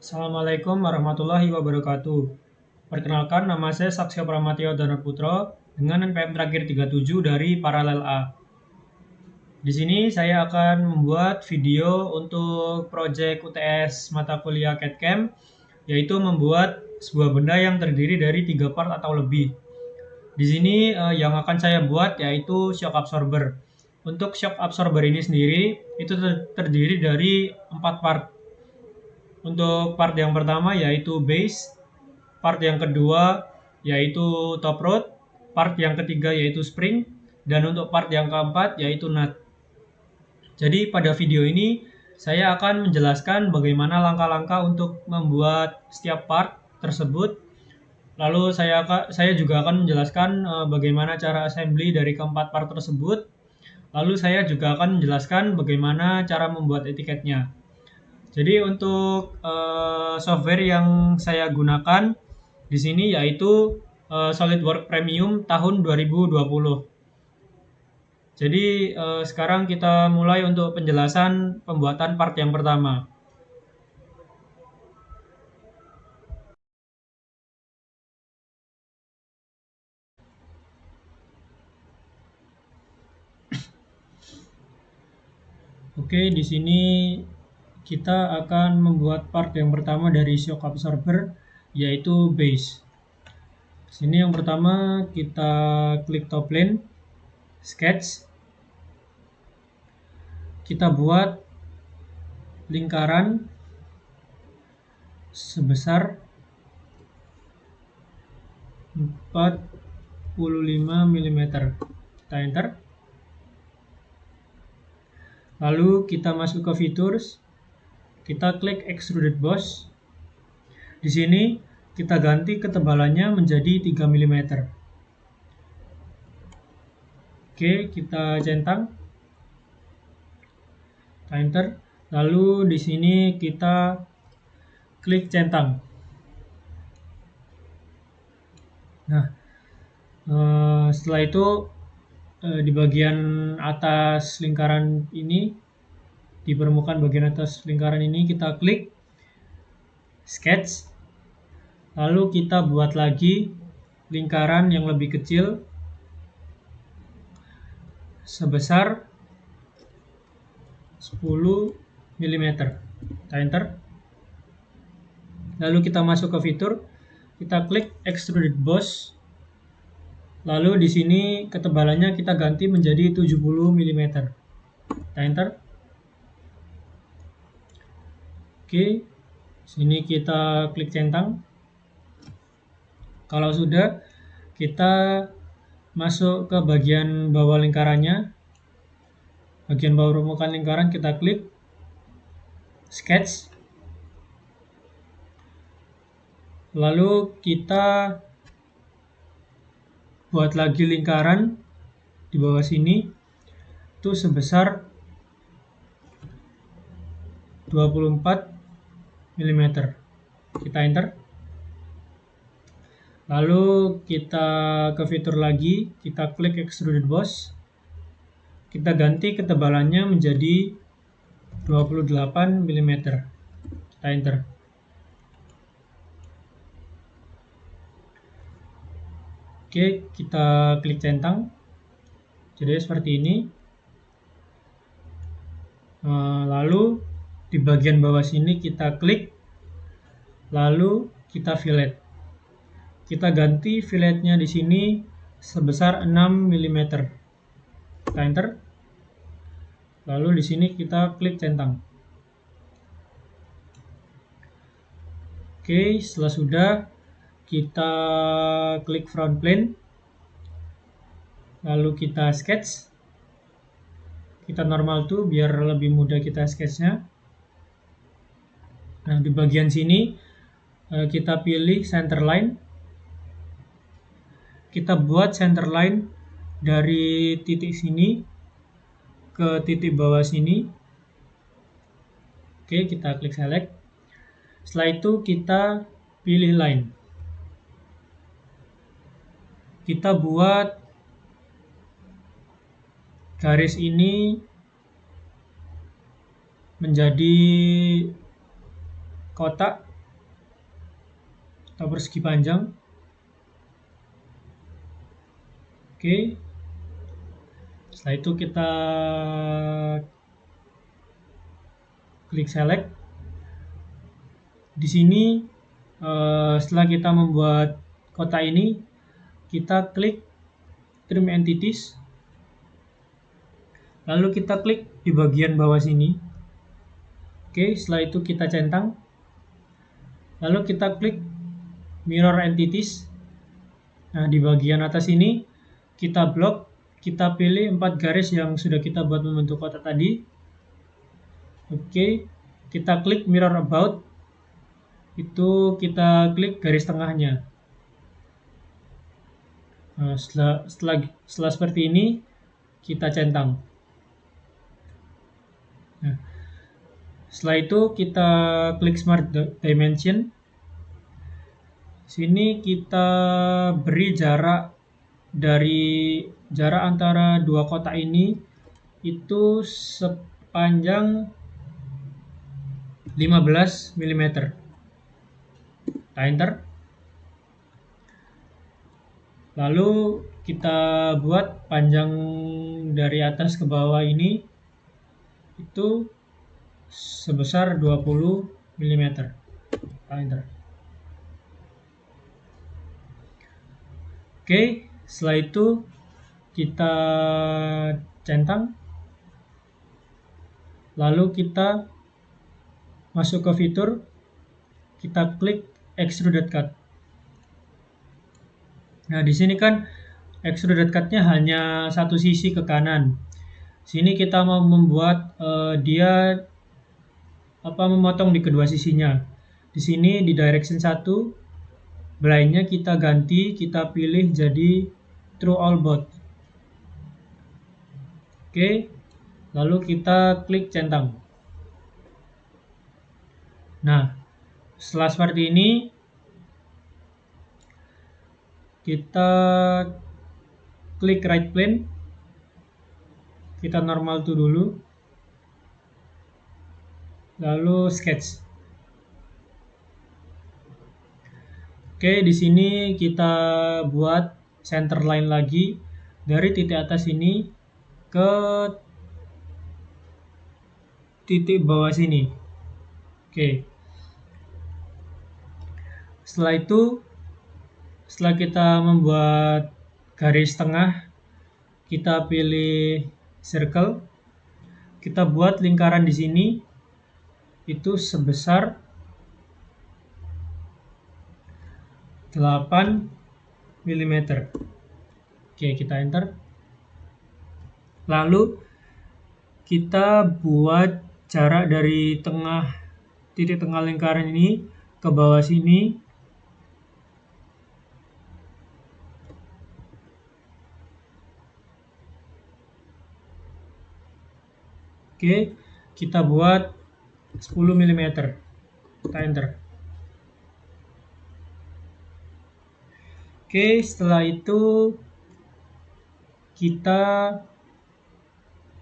Assalamualaikum warahmatullahi wabarakatuh. Perkenalkan, nama saya Saksya Pramatyo Danaputro dengan NPM terakhir 37 dari Paralel A. Di sini saya akan membuat video untuk proyek UTS mata kuliah CAD/CAM, yaitu membuat sebuah benda yang terdiri dari 3 part atau lebih. Di sini yang akan saya buat yaitu shock absorber. Untuk shock absorber ini sendiri itu terdiri dari 4 part. Untuk part yang pertama yaitu base, part yang kedua yaitu top rod, part yang ketiga yaitu spring, dan untuk part yang keempat yaitu nut. Jadi pada video ini saya akan menjelaskan bagaimana langkah-langkah untuk membuat setiap part tersebut. Lalu saya juga akan menjelaskan bagaimana cara assembly dari keempat part tersebut. Lalu saya juga akan menjelaskan bagaimana cara membuat etiketnya. Jadi untuk software yang saya gunakan di sini yaitu SolidWorks Premium tahun 2020. Jadi sekarang kita mulai untuk penjelasan pembuatan part yang pertama. Oke, di sini kita akan membuat part yang pertama dari shock absorber yaitu base. Sini yang pertama kita klik top plane, sketch. Kita buat lingkaran sebesar 45 mm. Kita enter. Lalu kita masuk ke features. Kita klik extruded boss. Di sini kita ganti ketebalannya menjadi 3 mm. Oke, kita centang. Kita enter. Lalu di sini kita klik centang. Nah, setelah itu di bagian atas lingkaran ini, di permukaan bagian atas lingkaran ini kita klik sketch. Lalu kita buat lagi lingkaran yang lebih kecil sebesar 10 mm. Kita enter. Lalu kita masuk ke fitur, kita klik extruded boss. Lalu di sini ketebalannya kita ganti menjadi 70 mm. Kita enter. Oke, sini kita klik centang. Kalau sudah, kita masuk ke bagian bawah lingkarannya. Bagian bawah permukaan lingkaran kita klik sketch. Lalu kita buat lagi lingkaran di bawah sini itu sebesar 24 mm. Kita enter. Lalu kita ke fitur lagi, kita klik extruded boss. Kita ganti ketebalannya menjadi 28 mm. Kita enter. Oke, kita klik centang. Jadi seperti ini. Lalu di bagian bawah sini kita klik, lalu kita fillet. Kita ganti filletnya di sini sebesar 6 mm. Kita enter. Lalu di sini kita klik centang. Oke, setelah sudah kita klik front plane. Lalu kita sketch. Kita normal tuh biar lebih mudah kita sketchnya. Nah, di bagian sini kita pilih center line. Kita buat center line dari titik sini ke titik bawah sini. Oke, kita klik select. Setelah itu kita pilih line. Kita buat garis ini menjadi kotak atau persegi panjang. Oke. Setelah itu kita klik select. Di sini setelah kita membuat kotak ini, kita klik trim entities. Lalu kita klik di bagian bawah sini. Oke, setelah itu kita centang. Lalu kita klik mirror entities. Nah, di bagian atas ini kita blok, kita pilih 4 garis yang sudah kita buat membentuk kotak tadi. Oke, kita klik mirror about. Itu kita klik garis tengahnya. Nah, setelah seperti ini, kita centang. Nah, setelah itu kita klik Smart Dimension. Sini kita beri jarak antara dua kotak ini itu sepanjang 15 mm. Kita enter. Lalu kita buat panjang dari atas ke bawah ini itu sebesar 20 mm. Kita enter. Oke, setelah itu kita centang. Lalu kita masuk ke fitur, kita klik extruded cut. Nah, di sini kan extruded cut-nya hanya satu sisi ke kanan. Sini kita mau membuat dia memotong di kedua sisinya. Di sini di direction 1 blind-nya kita ganti, kita pilih jadi true all both. Oke, lalu kita klik centang. Nah, setelah seperti ini, kita klik right plane, kita normal to dulu, lalu sketch. Oke, di sini kita buat center line lagi dari titik atas ini ke titik bawah sini. Oke. Setelah itu, setelah kita membuat garis tengah, kita pilih circle. Kita buat lingkaran di sini itu sebesar 8 mm. Oke, kita enter. Lalu kita buat jarak dari titik tengah lingkaran ini ke bawah sini oke, kita buat 10 mm. Kita enter. Oke, setelah itu kita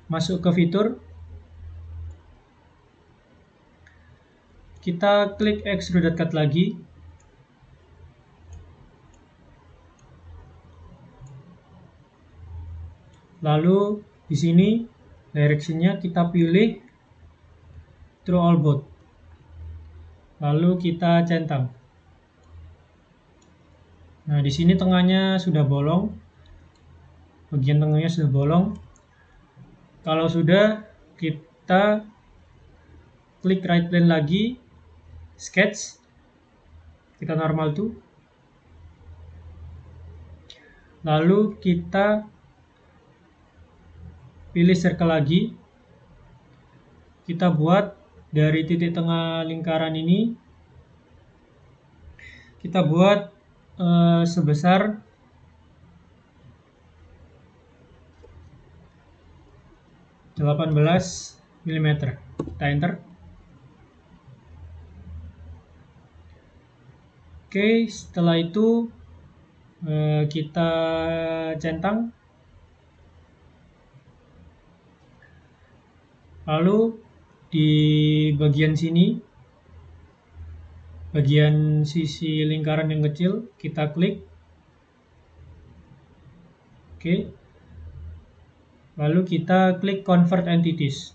masuk ke fitur, kita klik extruded cut lagi, lalu di sini direction-nya kita pilih true all both, lalu kita centang. Nah, di sini tengahnya sudah bolong, bagian tengahnya sudah bolong. Kalau sudah, kita klik right plane lagi, sketch, kita normal to, lalu kita pilih circle lagi, kita buat dari titik tengah lingkaran ini, kita buat sebesar 18 mm. Kita enter. Oke, setelah itu kita centang. Lalu di bagian sini bagian sisi lingkaran yang kecil, kita klik. Oke. Lalu kita klik Convert Entities.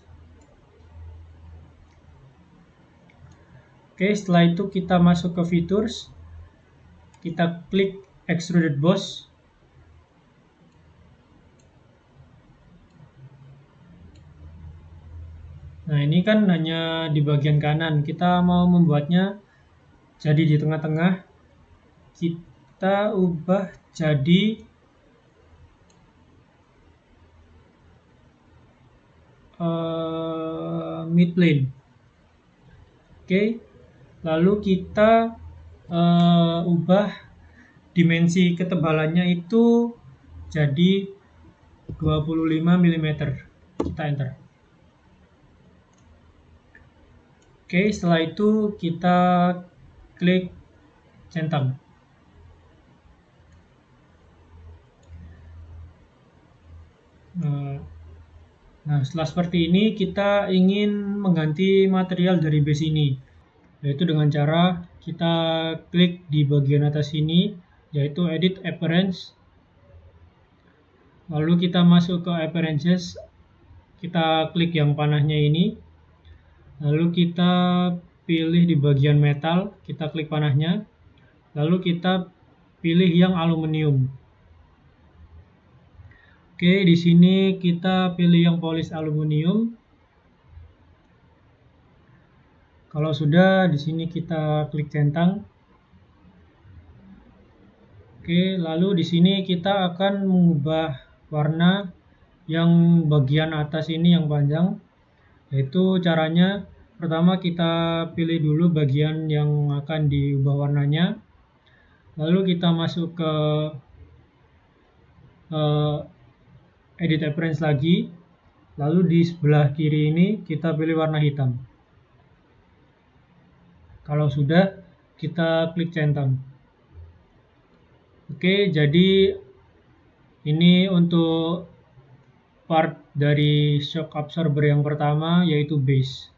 Oke, setelah itu kita masuk ke Features. Kita klik Extruded Boss. Nah, ini kan hanya di bagian kanan. Kita mau membuatnya jadi di tengah-tengah. Kita ubah jadi mid plane. Oke. Lalu kita ubah dimensi ketebalannya itu jadi 25 mm. Kita enter. Oke, setelah itu kita klik centang. Nah, setelah seperti ini kita ingin mengganti material dari base ini, yaitu dengan cara kita klik di bagian atas ini, yaitu Edit Appearance. Lalu kita masuk ke Appearances, kita klik yang panahnya ini. Lalu kita pilih di bagian metal, kita klik panahnya. Lalu kita pilih yang aluminium. Oke, di sini kita pilih yang polish aluminium. Kalau sudah, di sini kita klik centang. Oke, lalu di sini kita akan mengubah warna yang bagian atas ini yang panjang. Yaitu caranya, pertama kita pilih dulu bagian yang akan diubah warnanya. Lalu kita masuk ke Edit Appearance lagi. Lalu di sebelah kiri ini kita pilih warna hitam. Kalau sudah, kita klik centang. Oke, jadi ini untuk part dari shock absorber yang pertama, yaitu base.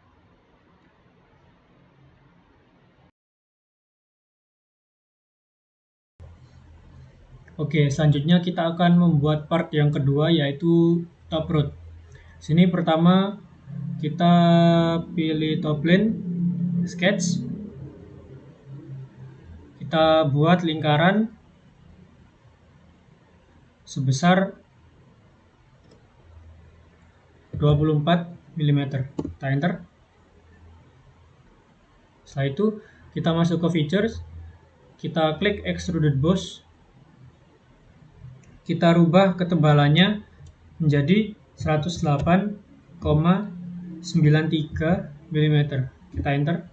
Oke, selanjutnya kita akan membuat part yang kedua, yaitu top rod. Sini pertama kita pilih top plane, sketch. Kita buat lingkaran sebesar 24 mm. Kita enter. Setelah itu kita masuk ke features, kita klik Extruded Boss. Kita rubah ketebalannya menjadi 108,93 mm. Kita enter.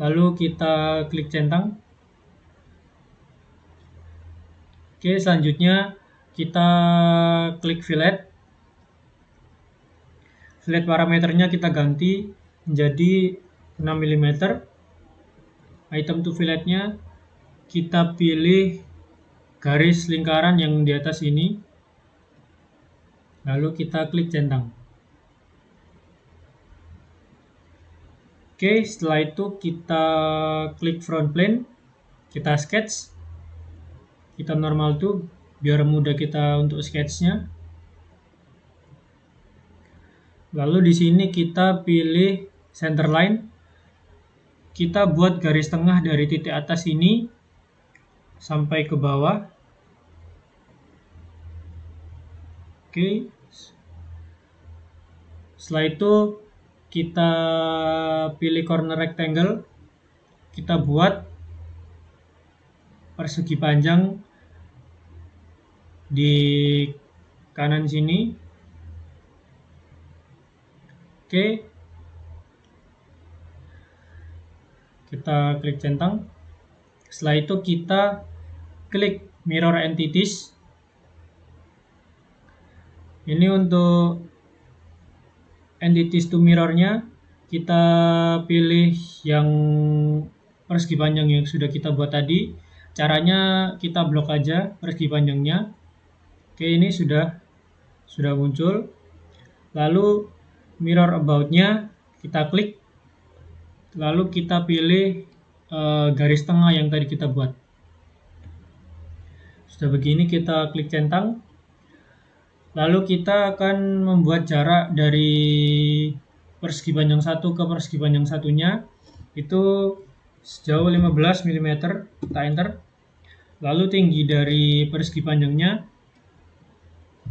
Lalu kita klik centang. Oke, selanjutnya kita klik fillet. Fillet parameternya kita ganti menjadi 6 mm. Item to filletnya kita pilih garis lingkaran yang di atas ini. Lalu kita klik centang. Oke, setelah itu kita klik front plane. Kita sketch. Kita normal tuh biar mudah kita untuk sketchnya. Lalu di sini kita pilih center line. Kita buat garis tengah dari titik atas ini sampai ke bawah. Oke. Setelah itu kita pilih corner rectangle. Kita buat persegi panjang di kanan sini. Oke. Kita klik centang. Setelah itu kita klik mirror entities. Ini untuk entities to mirrornya kita pilih yang persegi panjang yang sudah kita buat tadi. Caranya kita blok aja persegi panjangnya. Oke, ini sudah muncul. Lalu mirror about-nya kita klik. Lalu kita pilih garis tengah yang tadi kita buat. Sudah begini kita klik centang. Lalu kita akan membuat jarak dari persegi panjang 1 ke persegi panjang satunya itu sejauh 15 mm. Kita enter. Lalu tinggi dari persegi panjangnya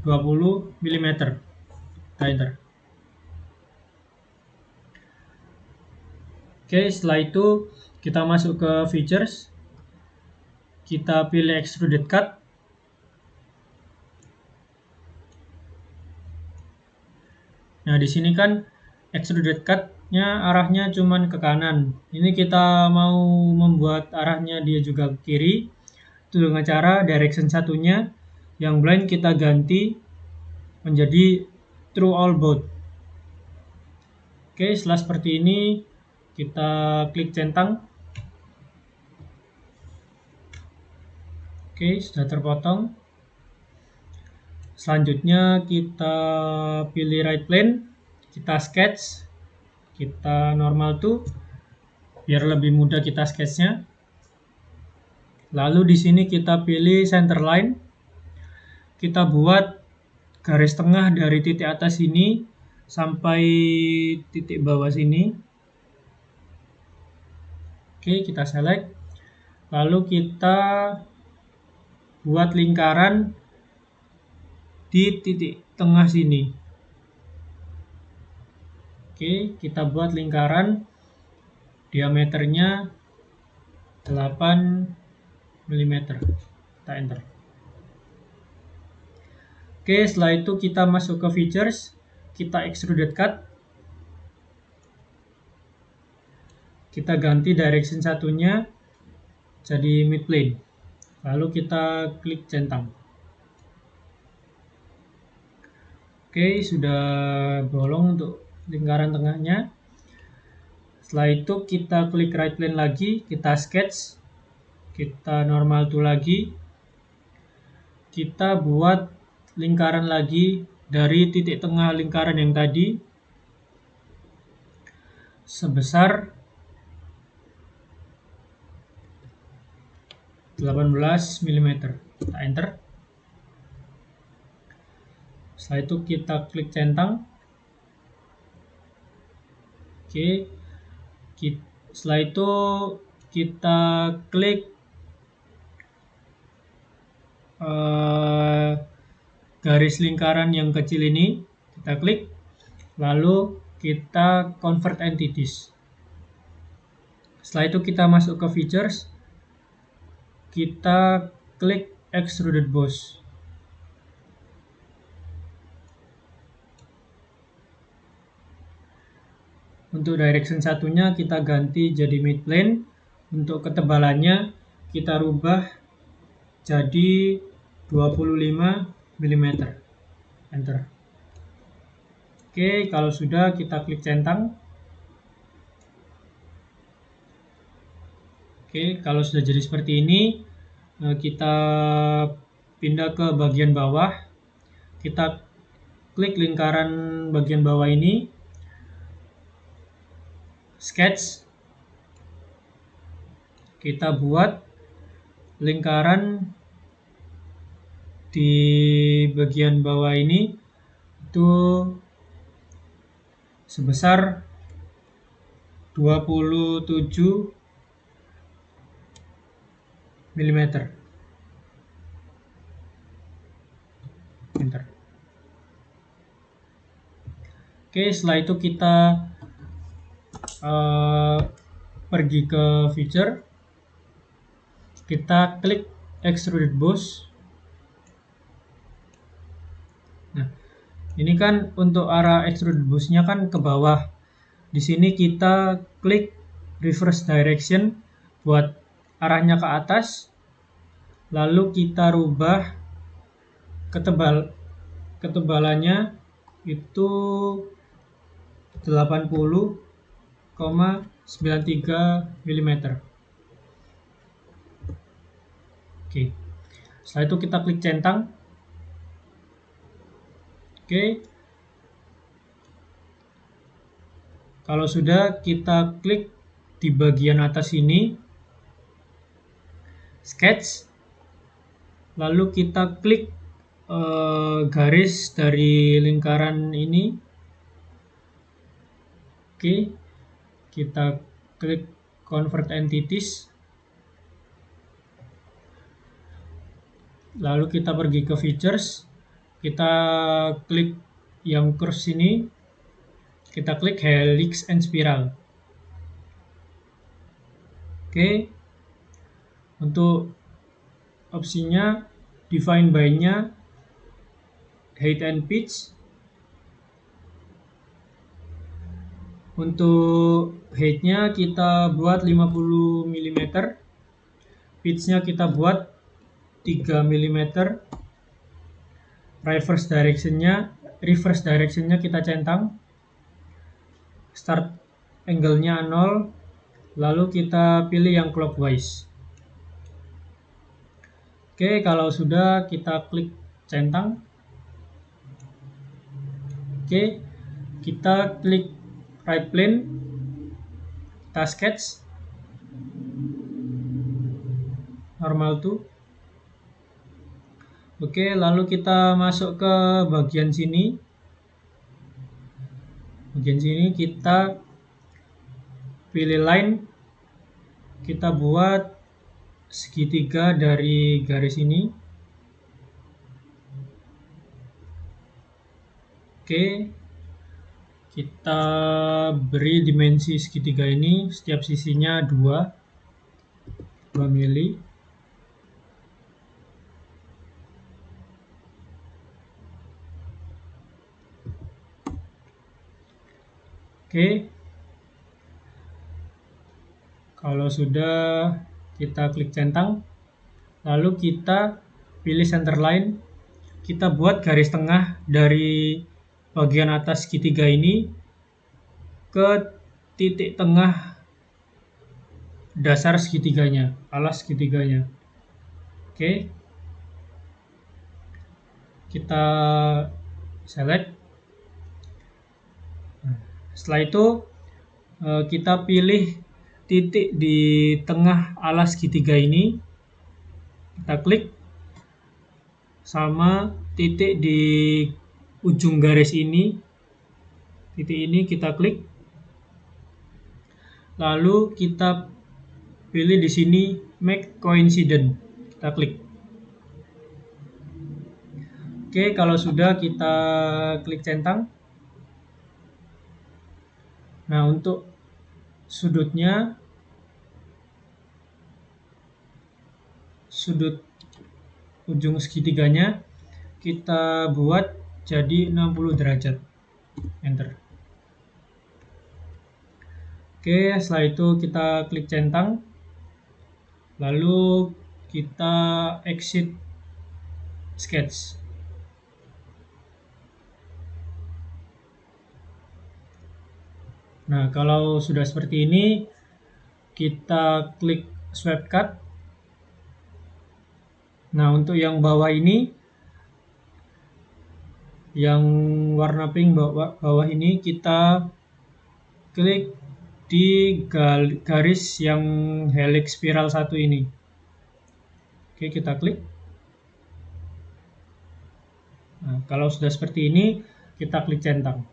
20 mm. Kita enter. Oke, setelah itu kita masuk ke features. Kita pilih extruded cut. Nah, di sini kan extruded cut-nya arahnya cuman ke kanan. Ini kita mau membuat arahnya dia juga ke kiri. Itu dengan cara direction satunya yang blind kita ganti menjadi true all both. Oke, setelah seperti ini kita klik centang. Oke, sudah terpotong. Selanjutnya kita pilih right plane, kita sketch, kita normal to biar lebih mudah kita sketchnya. Lalu di sini kita pilih center line, kita buat garis tengah dari titik atas ini sampai titik bawah sini. Oke, kita select, lalu kita buat lingkaran di titik tengah sini. Oke, kita buat lingkaran diameternya 8 mm. Kita enter. Oke, setelah itu kita masuk ke features, kita extruded cut. Kita ganti direction satunya jadi mid plane. Lalu kita klik centang. Oke, sudah bolong untuk lingkaran tengahnya. Setelah itu kita klik right plane lagi, kita sketch, kita normal to lagi, kita buat lingkaran lagi dari titik tengah lingkaran yang tadi sebesar 18 mm. Kita enter. Setelah itu kita klik centang. Oke. Setelah itu kita klik garis lingkaran yang kecil ini. Kita klik. Lalu kita convert entities. Setelah itu kita masuk ke features. Kita klik extruded boss. Untuk direction satunya kita ganti jadi mid plane. Untuk ketebalannya kita rubah jadi 25 mm. Enter. Oke, kalau sudah kita klik centang. Oke, kalau sudah jadi seperti ini, kita pindah ke bagian bawah. Kita klik lingkaran bagian bawah ini. Sketch, kita buat lingkaran di bagian bawah ini itu sebesar 27 mm. Enter. Oke, setelah itu kita pergi ke feature, kita klik extruded boss. Nah, ini kan untuk arah extruded boss-nya kan ke bawah. Di sini kita klik reverse direction buat arahnya ke atas. Lalu kita rubah ketebalannya itu 80,93 mm. Oke. Setelah itu kita klik centang. Oke. Kalau sudah kita klik di bagian atas ini, sketch, lalu kita klik garis dari lingkaran ini. Oke, kita klik convert entities, lalu kita pergi ke features, kita klik yang curve sini, kita klik helix and spiral. Oke, untuk opsinya define by-nya height and pitch. Untuk height-nya kita buat 50 mm, pitch-nya kita buat 3 mm, reverse direction-nya kita centang, start angle-nya 0, lalu kita pilih yang clockwise. Oke, kalau sudah kita klik centang. Oke, kita klik right plane, kita sketch normal to. Oke, lalu kita masuk ke bagian sini. Bagian sini kita pilih line, kita buat segitiga dari garis ini. Oke, kita beri dimensi segitiga ini, setiap sisinya 2 mili. Oke, kalau sudah kita klik centang, lalu kita pilih center line, kita buat garis tengah dari bagian atas segitiga ini ke titik tengah dasar segitiganya, alas segitiganya. Oke, kita select. Setelah itu kita pilih titik di tengah alas segitiga ini, kita klik, sama titik di ujung garis ini, titik ini kita klik, lalu kita pilih di sini make coincident, kita klik. Oke, kalau sudah kita klik centang. Nah, untuk sudutnya, sudut ujung segitiganya kita buat jadi 60 derajat. Enter. Oke, setelah itu kita klik centang, lalu kita exit sketch. Nah, kalau sudah seperti ini, kita klik swipe cut. Nah, untuk yang bawah ini, yang warna pink bawah ini, kita klik di garis yang helix spiral 1 ini. Oke, kita klik. Nah, kalau sudah seperti ini, kita klik centang.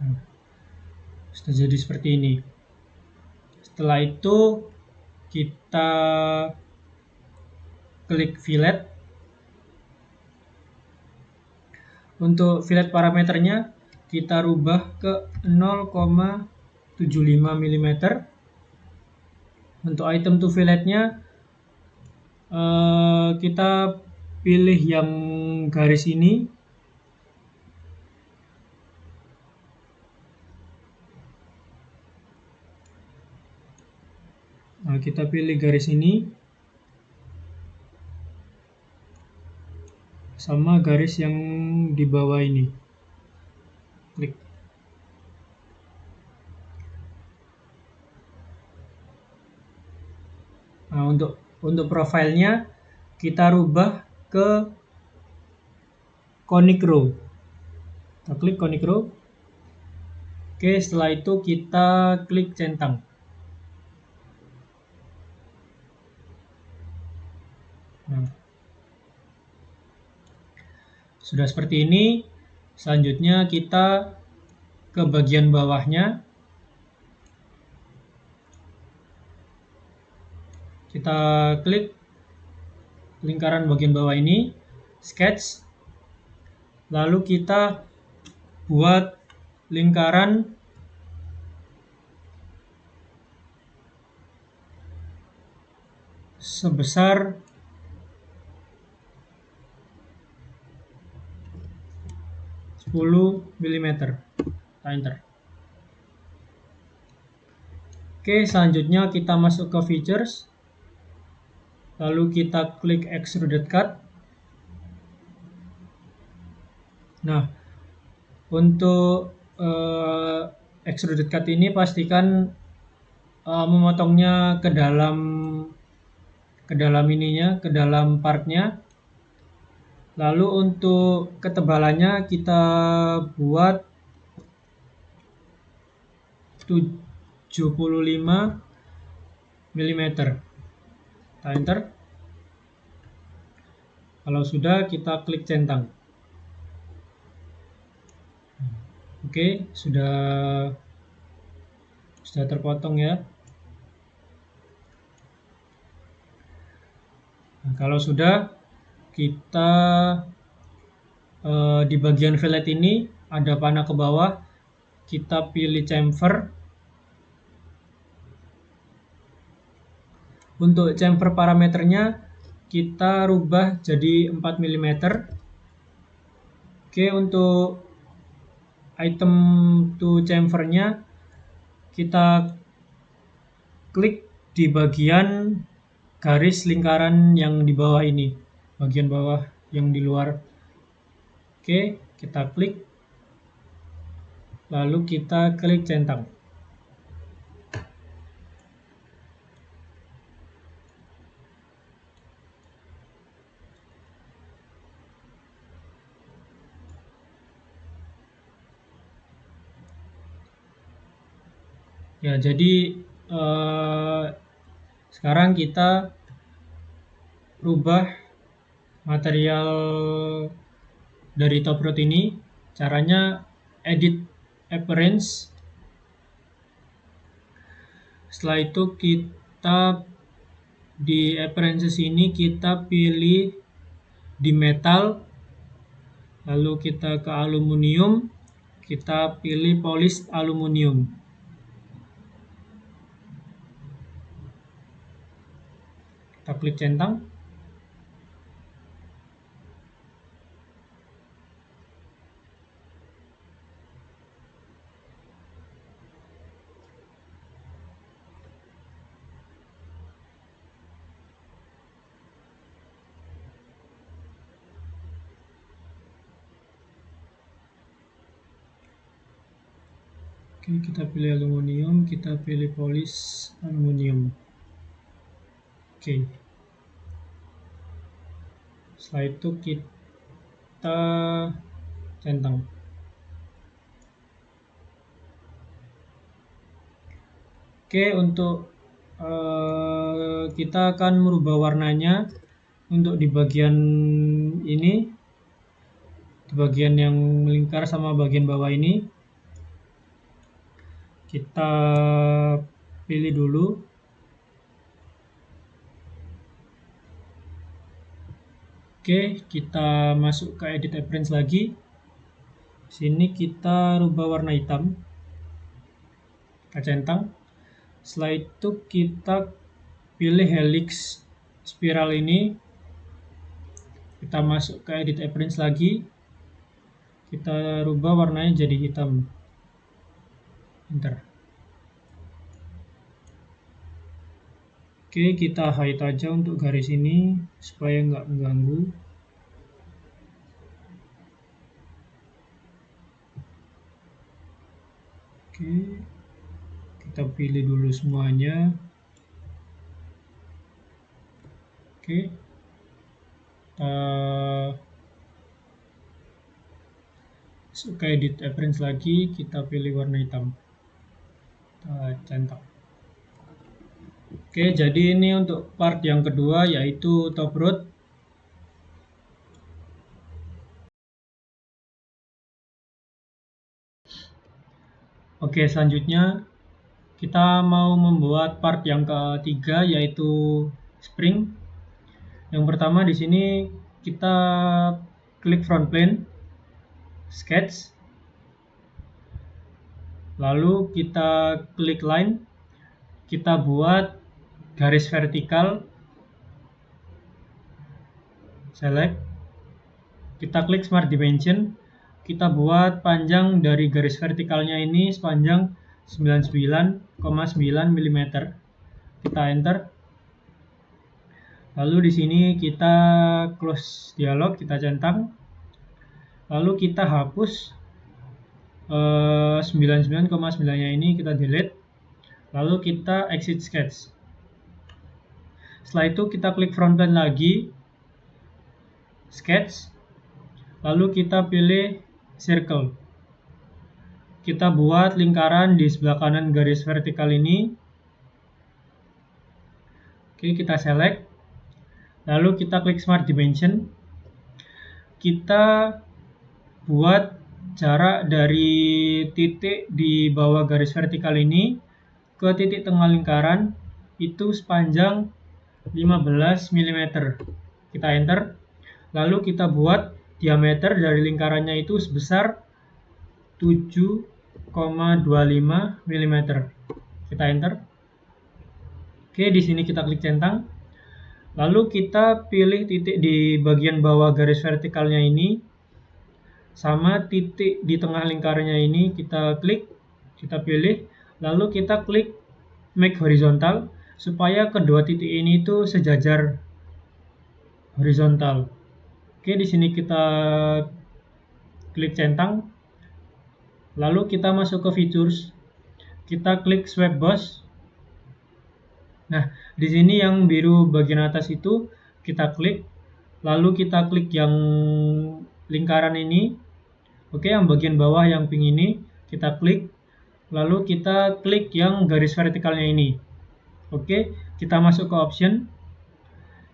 Nah, sudah jadi seperti ini. Setelah itu kita klik fillet. Untuk fillet parameternya kita rubah ke 0,75 mm. Untuk item to filletnya kita pilih yang garis ini. Nah, kita pilih garis ini sama garis yang di bawah ini. Klik. Nah, untuk profilnya kita rubah ke conic row. Kita klik Konik Row. Oke, setelah itu kita klik centang. Nah, sudah seperti ini. Selanjutnya kita ke bagian bawahnya. Kita klik lingkaran bagian bawah ini, sketch. Lalu kita buat lingkaran sebesar 10 mm. Enter. Oke, selanjutnya kita masuk ke features. Lalu kita klik extruded cut. Nah, untuk extruded cut ini pastikan memotongnya ke dalam ininya, ke dalam partnya. Lalu untuk ketebalannya kita buat 75 mm. Kita enter. Kalau sudah, kita klik centang. Oke, sudah terpotong ya. Nah, kalau sudah, kita di bagian fillet ini ada panah ke bawah, kita pilih chamfer. Untuk chamfer parameternya kita rubah jadi 4 mm. Oke, untuk item to chamfernya kita klik di bagian garis lingkaran yang di bawah ini, bagian bawah yang di luar. Oke, kita klik, lalu kita klik centang. Ya, jadi sekarang kita rubah material dari top rod ini. Caranya edit appearance. Setelah itu kita di appearances ini kita pilih di metal, lalu kita ke aluminium, kita pilih polished aluminium. Kita klik centang. Oke, kita pilih aluminium, kita pilih polish aluminium. Oke. Setelah itu kita centang. Oke, untuk kita akan merubah warnanya. Untuk di bagian ini, di bagian yang melingkar sama bagian bawah ini, kita pilih dulu. Oke, kita masuk ke edit appearance lagi. Sini kita rubah warna hitam. Kita centang. Setelah itu kita pilih helix spiral ini. Kita masuk ke edit appearance lagi. Kita rubah warnanya jadi hitam. Enter. Oke, kita hide aja untuk garis ini supaya nggak mengganggu. Oke, kita pilih dulu semuanya. Oke, kita Suka edit appearance lagi, kita pilih warna hitam, kita centang. Oke, jadi ini untuk part yang kedua yaitu top road. Oke, selanjutnya kita mau membuat part yang ketiga yaitu spring. Yang pertama di sini kita klik front plane, sketch, lalu kita klik line, kita buat garis vertikal, select, kita klik smart dimension, kita buat panjang dari garis vertikalnya ini sepanjang 99,9 mm. Kita enter. Lalu di sini kita close dialog, kita centang. Lalu kita hapus 99,9-nya ini, kita delete. Lalu kita exit sketch. Setelah itu kita klik front plane lagi, sketch, lalu kita pilih circle. Kita buat lingkaran di sebelah kanan garis vertikal ini. Oke, kita select, lalu kita klik smart dimension. Kita buat jarak dari titik di bawah garis vertikal ini ke titik tengah lingkaran itu sepanjang 15 mm. Kita enter. Lalu kita buat diameter dari lingkarannya itu sebesar 7,25 mm. Kita enter. Oke, di sini kita klik centang. Lalu kita pilih titik di bagian bawah garis vertikalnya ini sama titik di tengah lingkarannya ini, kita klik, kita pilih, lalu kita klik make horizontal supaya kedua titik ini itu sejajar horizontal. Oke, di sini kita klik centang. Lalu kita masuk ke features. Kita klik swipe boss. Nah, di sini yang biru bagian atas itu kita klik. Lalu kita klik yang lingkaran ini. Oke, yang bagian bawah yang pink ini kita klik. Lalu kita klik yang garis vertikalnya ini. Oke, kita masuk ke option.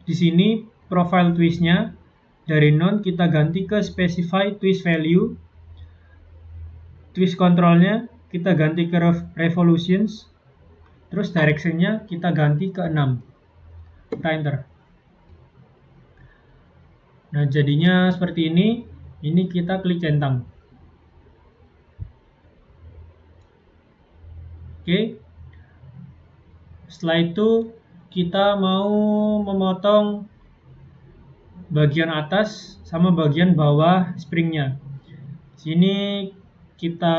Di sini profile twistnya dari none kita ganti ke specify twist value. Twist controlnya kita ganti ke revolutions. Terus directionnya kita ganti ke 6. Kita enter. Nah, jadinya seperti ini. Ini kita klik centang. Oke. Setelah itu kita mau memotong bagian atas sama bagian bawah springnya. Sini kita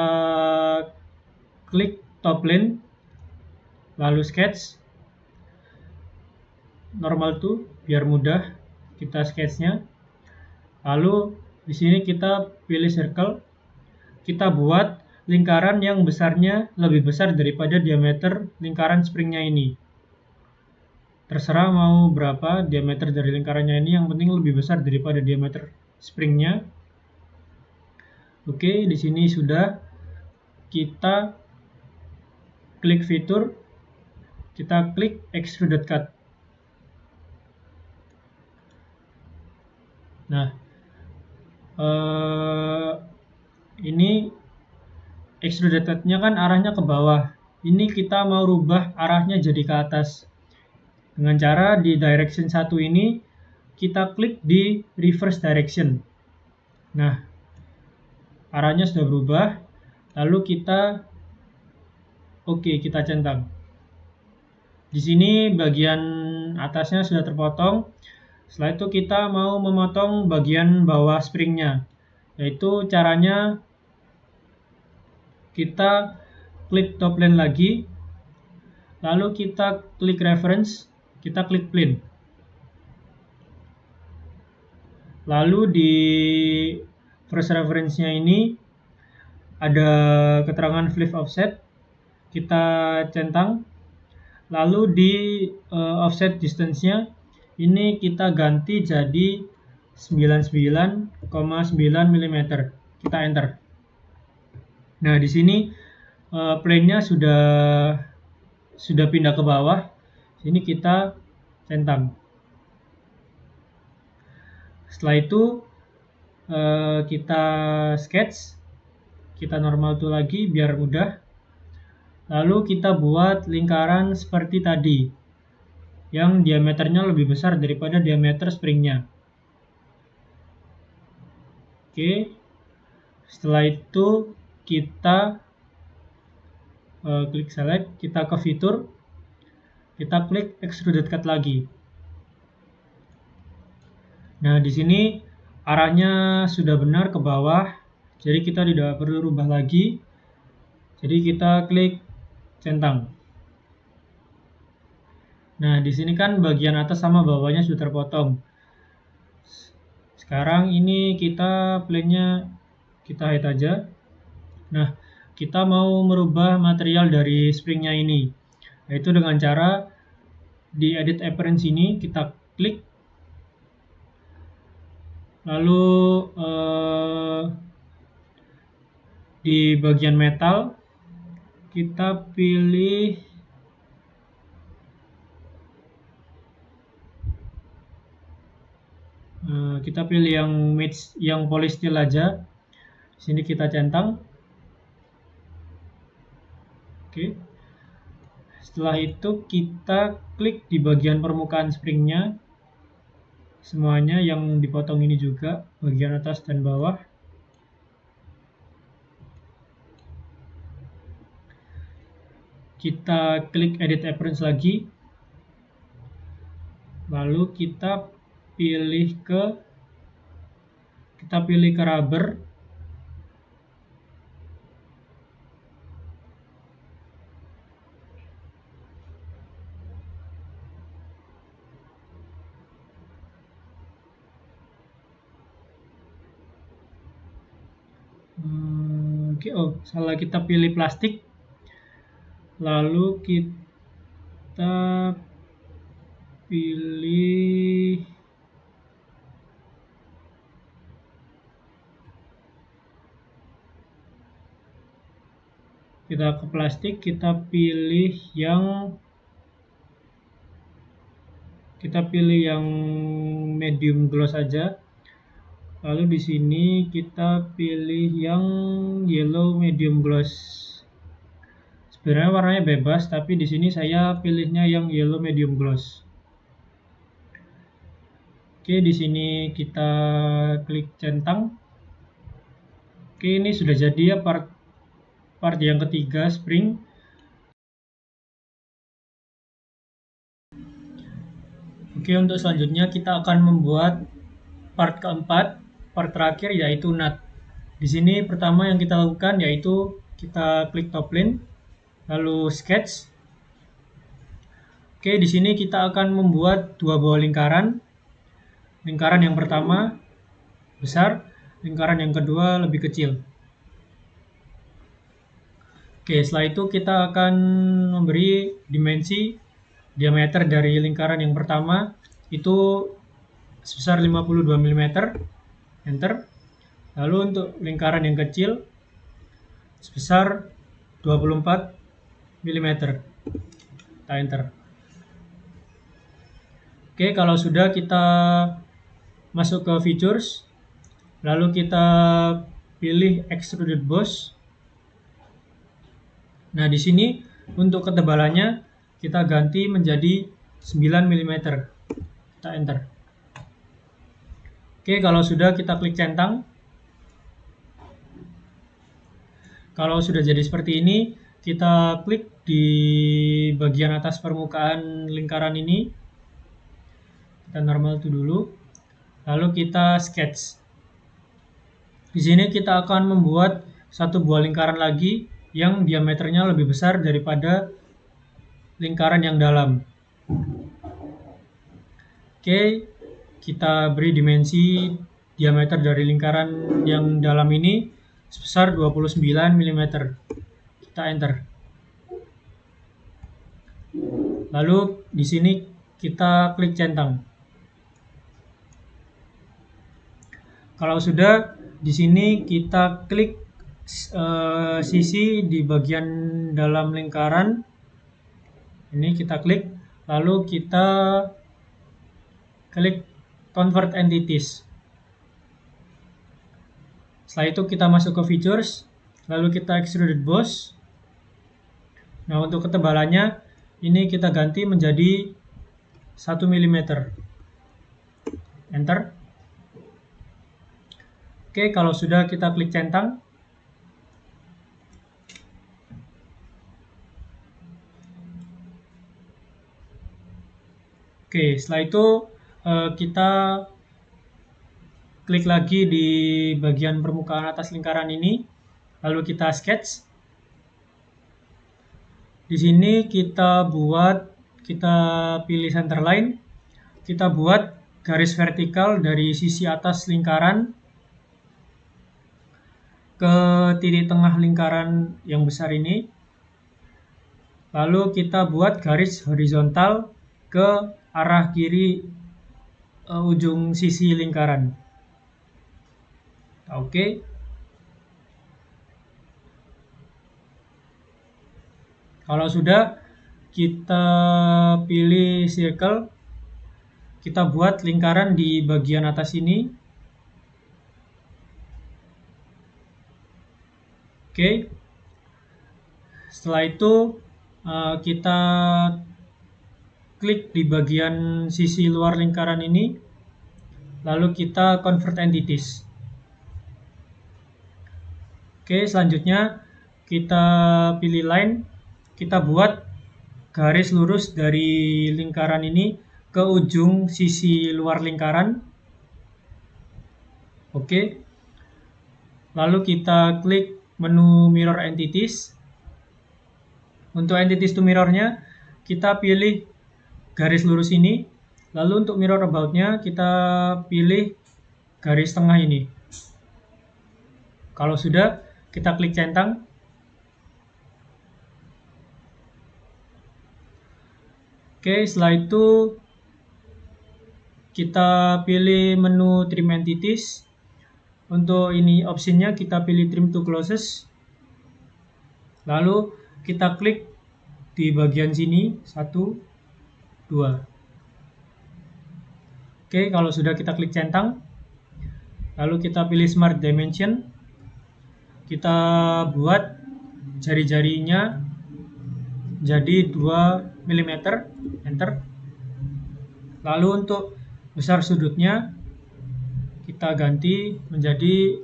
klik top plane, lalu sketch, normal to biar mudah kita sketchnya. Lalu di sini kita pilih circle, kita buat lingkaran yang besarnya lebih besar daripada diameter lingkaran springnya ini. Terserah mau berapa diameter dari lingkarannya ini, yang penting lebih besar daripada diameter springnya. Oke, di sini sudah. Kita klik fitur, kita klik extruded cut. Nah, ini extruded cut-nya kan arahnya ke bawah. Ini kita mau rubah arahnya jadi ke atas. Dengan cara di direction 1 ini kita klik di reverse direction. Nah, arahnya sudah berubah. Lalu kita kita centang. Di sini bagian atasnya sudah terpotong. Setelah itu kita mau memotong bagian bawah springnya. Yaitu caranya kita klik top plane lagi. Lalu kita klik reference. Kita klik plane. Lalu di first reference-nya ini ada keterangan flip offset. Kita centang. Lalu di offset distance-nya ini kita ganti jadi 99,9 mm. Kita enter. Nah, di sini plane-nya sudah pindah ke bawah. Sini kita centang. Setelah itu kita sketch, kita normal tool lagi biar mudah. Lalu kita buat lingkaran seperti tadi, yang diameternya lebih besar daripada diameter springnya. Oke, setelah itu kita klik select, kita ke fitur, kita klik extruded cut lagi. Nah, di sini arahnya sudah benar ke bawah, jadi kita tidak perlu rubah lagi. Jadi kita klik centang. Nah, di sini kan bagian atas sama bawahnya sudah terpotong. Sekarang ini kita plane-nya kita hide aja. Nah, kita mau merubah material dari springnya ini, yaitu dengan cara di edit appearance ini kita klik, lalu di bagian metal kita pilih yang match, yang polish steel aja. Sini kita centang. Oke. Setelah itu kita klik di bagian permukaan springnya, semuanya yang dipotong ini juga, bagian atas dan bawah. Kita klik edit appearance lagi, lalu kita pilih ke rubber. Oke, salah, kita pilih plastik. Lalu kita pilih ke plastik, kita pilih yang medium gloss saja. Lalu di sini kita pilih yang yellow medium gloss. Sebenarnya warnanya bebas, tapi di sini saya pilihnya yang yellow medium gloss. Oke, di sini kita klik centang. Oke, ini sudah jadi ya part yang ketiga spring. Oke, untuk selanjutnya kita akan membuat part keempat, part terakhir, yaitu nut. Di sini pertama yang kita lakukan yaitu kita klik top plane, lalu sketch. Oke, di sini kita akan membuat dua buah lingkaran. Lingkaran yang pertama besar, lingkaran yang kedua lebih kecil. Oke, setelah itu kita akan memberi dimensi diameter dari lingkaran yang pertama itu sebesar 52 mm. Enter. Lalu untuk lingkaran yang kecil sebesar 24 mm. Kita enter. Oke, kalau sudah kita masuk ke features, lalu kita pilih extruded boss. Nah, di sini untuk ketebalannya kita ganti menjadi 9 mm. Kita enter. Oke, kalau sudah kita klik centang. Kalau sudah jadi seperti ini, kita klik di bagian atas permukaan lingkaran ini. Kita normal itu dulu. Lalu kita sketch. Di sini kita akan membuat satu buah lingkaran lagi yang diameternya lebih besar daripada lingkaran yang dalam. Oke, kita beri dimensi diameter dari lingkaran yang dalam ini sebesar 29 mm. Kita enter. Lalu di sini kita klik centang. Kalau sudah, di sini kita klik sisi di bagian dalam lingkaran. Ini kita klik, lalu kita klik Convert Entities. Setelah itu kita masuk ke Features, lalu kita Extruded Boss. Nah, untuk ketebalannya ini kita ganti menjadi 1 mm. Enter. Oke, kalau sudah kita klik centang. Oke, setelah itu kita klik lagi di bagian permukaan atas lingkaran ini, lalu kita sketch. Di sini kita pilih center line, kita buat garis vertikal dari sisi atas lingkaran ke titik tengah lingkaran yang besar ini. Lalu kita buat garis horizontal ke arah kiri ujung sisi lingkaran. Oke. Kalau sudah, kita pilih circle, kita buat lingkaran di bagian atas ini. Oke. Setelah itu kita klik di bagian sisi luar lingkaran ini, lalu kita Convert Entities. Oke, selanjutnya kita pilih line, kita buat garis lurus dari lingkaran ini ke ujung sisi luar lingkaran. Oke. Lalu kita klik menu Mirror Entities. Untuk Entities to Mirror-nya, kita pilih garis lurus ini. Lalu untuk Mirror About-nya, kita pilih garis tengah ini. Kalau sudah, kita klik centang. Oke, setelah itu kita pilih menu Trim Entities. Untuk ini optionnya kita pilih Trim to Closest. Lalu kita klik di bagian sini 1, 2. Oke, kalau sudah kita klik centang. Lalu kita pilih Smart Dimension. Kita buat jari-jarinya jadi 2 mm. Enter. Lalu untuk besar sudutnya kita ganti menjadi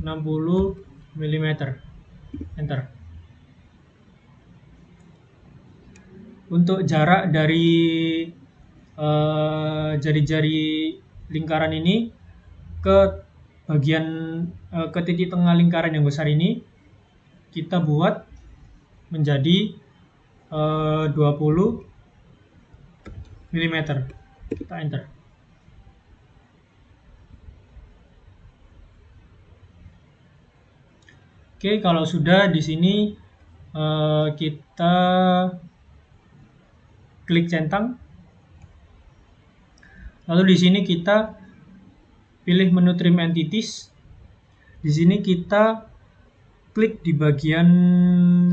60 mm. Enter. Untuk jarak dari jari-jari lingkaran ini ke bagian ke titik tengah lingkaran yang besar ini kita buat menjadi 20 mm. Kita enter. Oke, kalau sudah di sini kita klik centang. Lalu di sini kita pilih menu Trim Entities. Di sini kita klik di bagian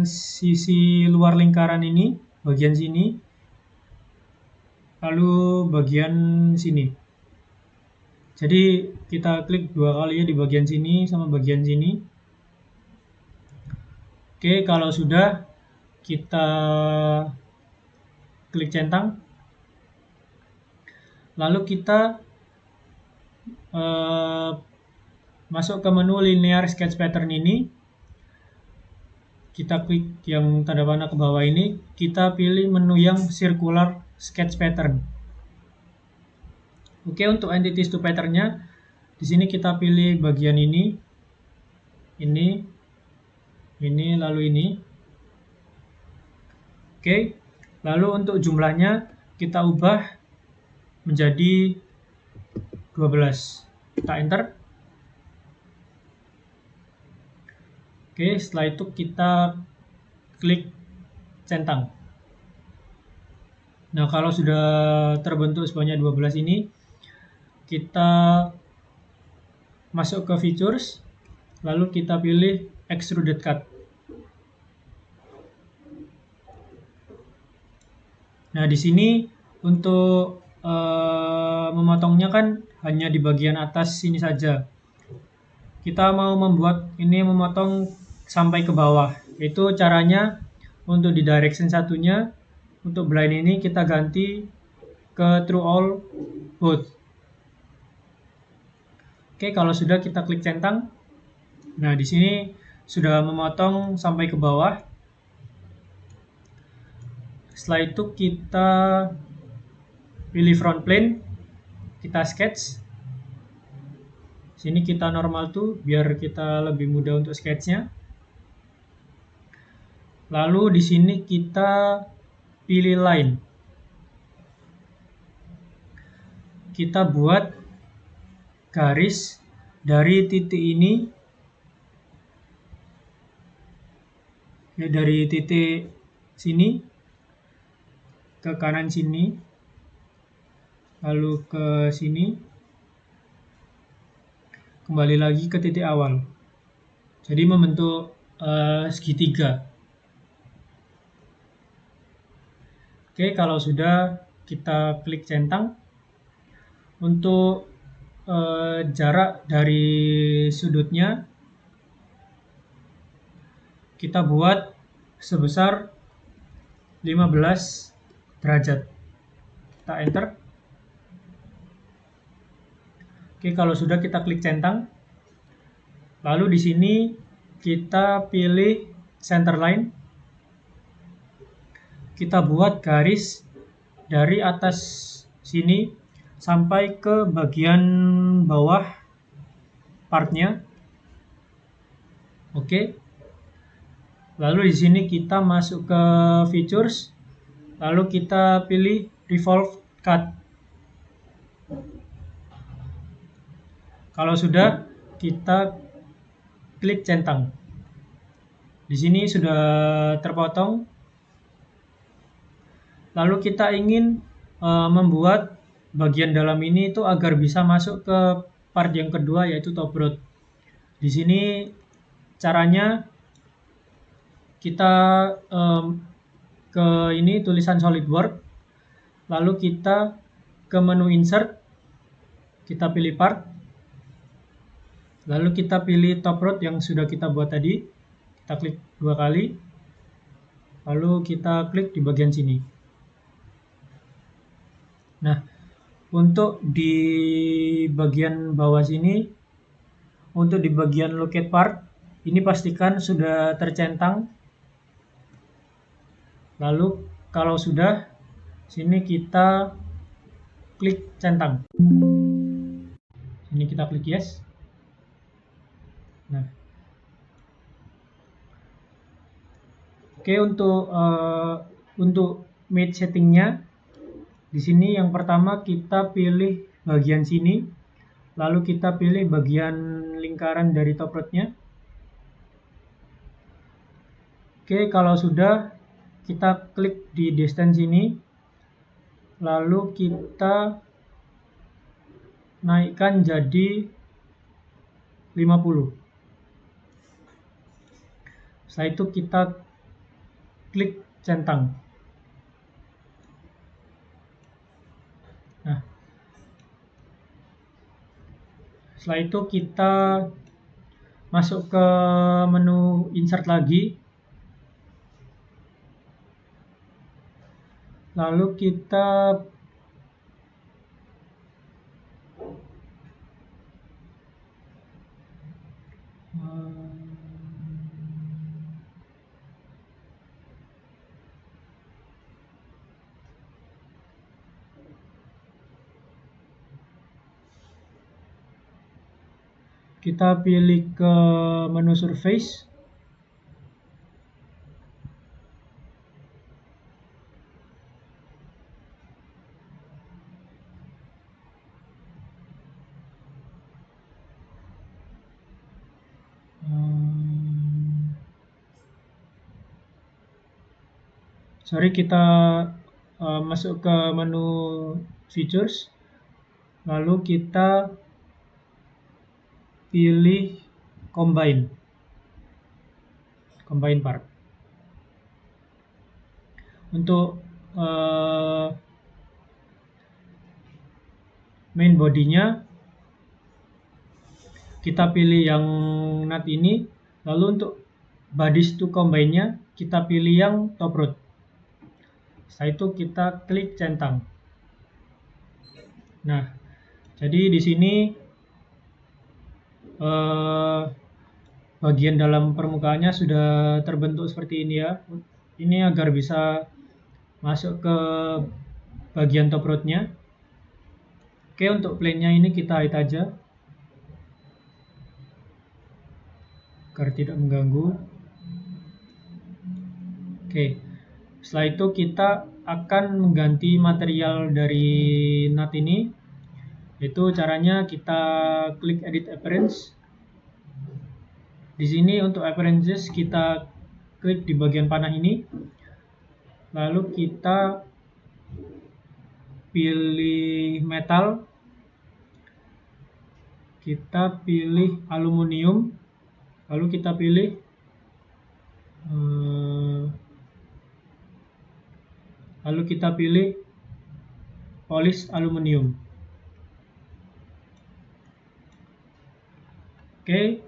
sisi luar lingkaran ini, bagian sini, lalu bagian sini. Jadi kita klik 2 kali ya di bagian sini sama bagian sini. Oke, kalau sudah kita klik centang. Lalu kita masuk ke menu Linear Sketch Pattern ini. Kita klik yang tanda panah ke bawah ini, kita pilih menu yang Circular Sketch Pattern. Oke, untuk Entities to Pattern-nya, di sini kita pilih bagian ini, lalu ini. Oke, lalu untuk jumlahnya kita ubah menjadi 12. Kita enter. Oke, setelah itu kita klik centang. Nah, kalau sudah terbentuk sebanyak 12 ini, kita masuk ke Features, lalu kita pilih extruded cut. Nah, di sini untuk memotongnya kan hanya di bagian atas sini saja. Kita mau membuat ini memotong sampai ke bawah. Itu caranya untuk di direction satunya, untuk blind ini kita ganti ke true all both. Oke, kalau sudah kita klik centang. Nah, di sini sudah memotong sampai ke bawah. Setelah itu kita pilih front plane, kita sketch. Sini kita normal tuh biar kita lebih mudah untuk sketchnya. Lalu di sini kita pilih line. Kita buat garis dari titik ini, ya, dari titik sini ke kanan sini, lalu ke sini, kembali lagi ke titik awal. Jadi membentuk segitiga. Oke, kalau sudah kita klik centang. Untuk jarak dari sudutnya kita buat sebesar 15 derajat. Kita enter. Oke, kalau sudah kita klik centang. Lalu di sini kita pilih center line. Kita buat garis dari atas sini sampai ke bagian bawah partnya. Oke. Lalu di sini kita masuk ke features. Lalu kita pilih revolve cut. Kalau sudah, kita klik centang. Di sini sudah terpotong. Lalu kita ingin membuat bagian dalam ini itu agar bisa masuk ke part yang kedua, yaitu top rod. Di sini caranya kita ke ini tulisan SolidWorks, lalu kita ke menu insert, kita pilih part, lalu kita pilih top rod yang sudah kita buat tadi, kita klik 2 kali, lalu kita klik di bagian sini. Nah, untuk di bagian bawah sini, untuk di bagian locate part, ini pastikan sudah tercentang. Lalu kalau sudah, sini kita klik centang. Sini kita klik yes. Nah, oke, untuk mate settingnya, di sini yang pertama kita pilih bagian sini, lalu kita pilih bagian lingkaran dari top rodnya. Oke, kalau sudah, kita klik di distance ini, lalu kita naikkan jadi 50. Setelah itu kita klik centang. Nah, setelah itu kita masuk ke menu insert lagi, lalu kita pilih ke menu surface, kita masuk ke menu features, lalu kita pilih combine. combine part. Untuk main bodinya kita pilih yang nut ini, lalu untuk bodies to combine-nya kita pilih yang top rod. Setelah itu kita klik centang. Nah, jadi di sini bagian dalam permukaannya sudah terbentuk seperti ini ya. Ini agar bisa masuk ke bagian top rodnya. Oke, untuk plane-nya ini kita hide aja agar tidak mengganggu. Oke, setelah itu kita akan mengganti material dari nut ini, yaitu caranya kita klik edit appearance. Di sini untuk appearances kita klik di bagian panah ini, lalu kita pilih metal, kita pilih aluminium, lalu kita pilih polish aluminium. Oke,